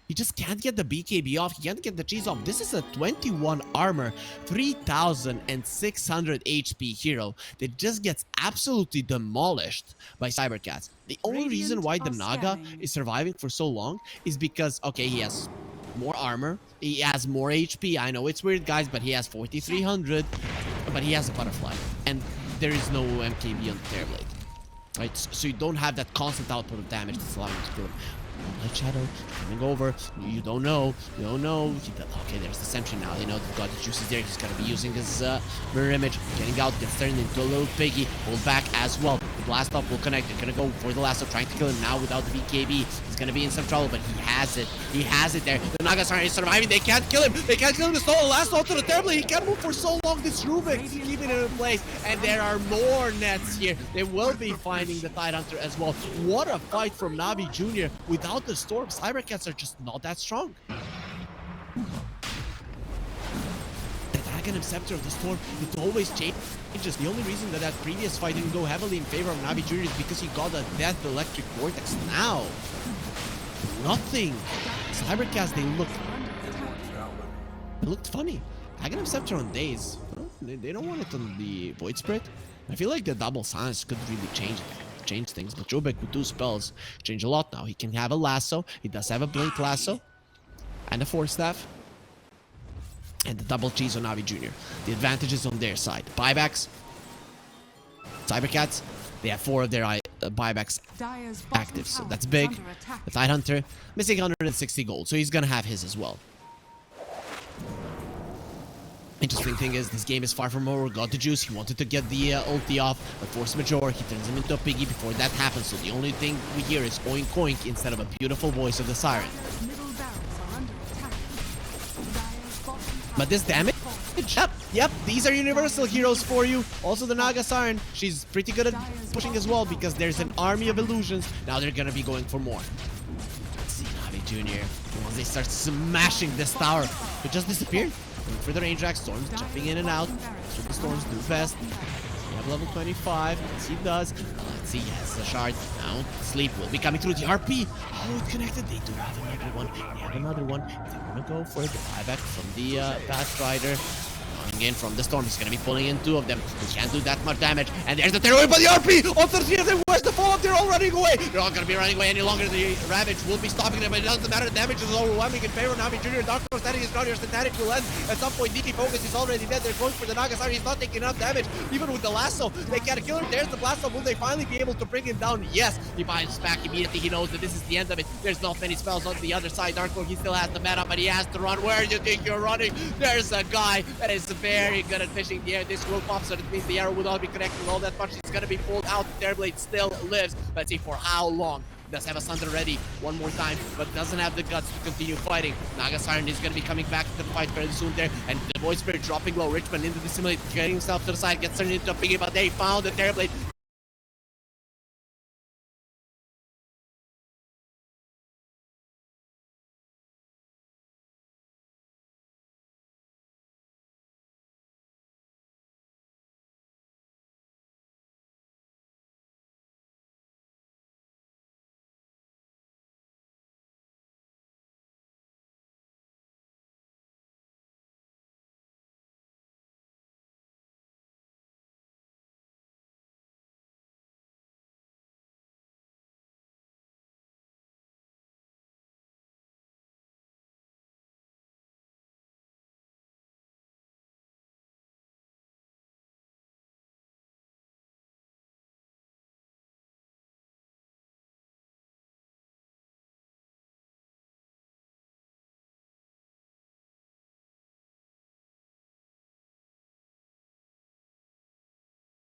He just can't get the BKB off. He can't get the cheese off. This is a 21 armor, 3,600 HP hero that just gets absolutely demolished by cybercats. The only reason why the Naga is surviving for so long is because, okay, he has more armor. He has more HP. I know it's weird, guys, but he has 4,300. But he has a butterfly. And there is no MKB on the Terrorblade. Right, so you don't have that constant output of damage that's allowing you to kill him. Light Shadow coming over. You don't know. Okay, there's the sentry now. They know they've got the juices there. He's gonna be using his mirror image. Getting out, gets turned into a little piggy. Pulled back as well. The blast off will connect. They're gonna go for the lasso, trying to kill him now without the BKB. He's gonna be in some trouble, but he has it. He has it there. The Nagas are surviving. They can't kill him. They can't kill him. The solo last onto the Terrorblade. He can't move for so long. This Rubik keeping it in place. And there are more nets here. They will be finding the Tidehunter as well. What a fight from NAVI Junior. Without the storm, cybercats are just not that strong. The Dragon and Scepter of the Storm, it always changes. The only reason that previous fight didn't go heavily in favor of NAVI Junior is because he got a Death Electric Vortex. Now, nothing. Cybercats, they looked funny. Dragon and Scepter on days. They don't want it on the Void Spirit. I feel like the double silence could really change things, but Jobek with 2 spells change a lot now. He can have a lasso. He does have a blink lasso and a force staff. And the double cheese on NAVI Junior. The advantage is on their side. Buybacks. Cybercats. They have 4 of their buybacks Dire's bottom active, so tower that's is big. under attack. The Tidehunter missing 160 gold, so he's gonna have his as well. Interesting thing is, this game is far from over. Got the juice. He wanted to get the ulti off, but force majeure, he turns him into a piggy before that happens. So the only thing we hear is oink oink instead of a beautiful voice of the siren. Dire's middle barracks are under attack. Dire's bottom tower But this damage, yep, these are universal heroes for you. Also the Naga Siren, she's pretty good at pushing as well because there's an army of illusions. Now they're gonna be going for more. Let's see NAVI Junior. Once they start smashing this tower, it just disappeared. Going for the range rack, Storms jumping in and out. That's what the Storms do best. We have level 25, yes he does. Let's see, yes, the shard. Now, Sleep will be coming through the RP. Oh, it connected. They do have another one. They have another one. They want to go for the buyback from the Bat Rider. Coming in from the Storm. He's going to be pulling in 2 of them. He can't do that much damage. And there's the tear by the RP. On 30 of them. Where's the follow-up? They're all running away. They're not going to be running away any longer. The Ravage will be stopping them, but it doesn't matter. The damage is overwhelming in favor of NAVI Junior. Dark Horse standing his ground. Your Static will end. At some point, DT Focus is already dead. They're going for the Nagasari. He's not taking enough damage. Even with the lasso, they can't kill him. There's the blast off. Will they finally be able to bring him down? Yes. He buys back immediately. He knows that this is the end of it. There's not many spells on the other side. Dark Horse, he still has the mana, but he has to run. Where do you think you're running? There's a guy that is very good at fishing the air. This will pop, so that means the arrow will not be connecting all that much. It's going to be pulled out. Terrorblade still lives. Let's see for how long. Does have a Sunder ready one more time, but doesn't have the guts to continue fighting. Naga Siren is going to be coming back to the fight very soon there, and the Void Spirit dropping low. Richmond into the simulate, getting himself to the side, gets turned into a piggy, but they found the Terrorblade.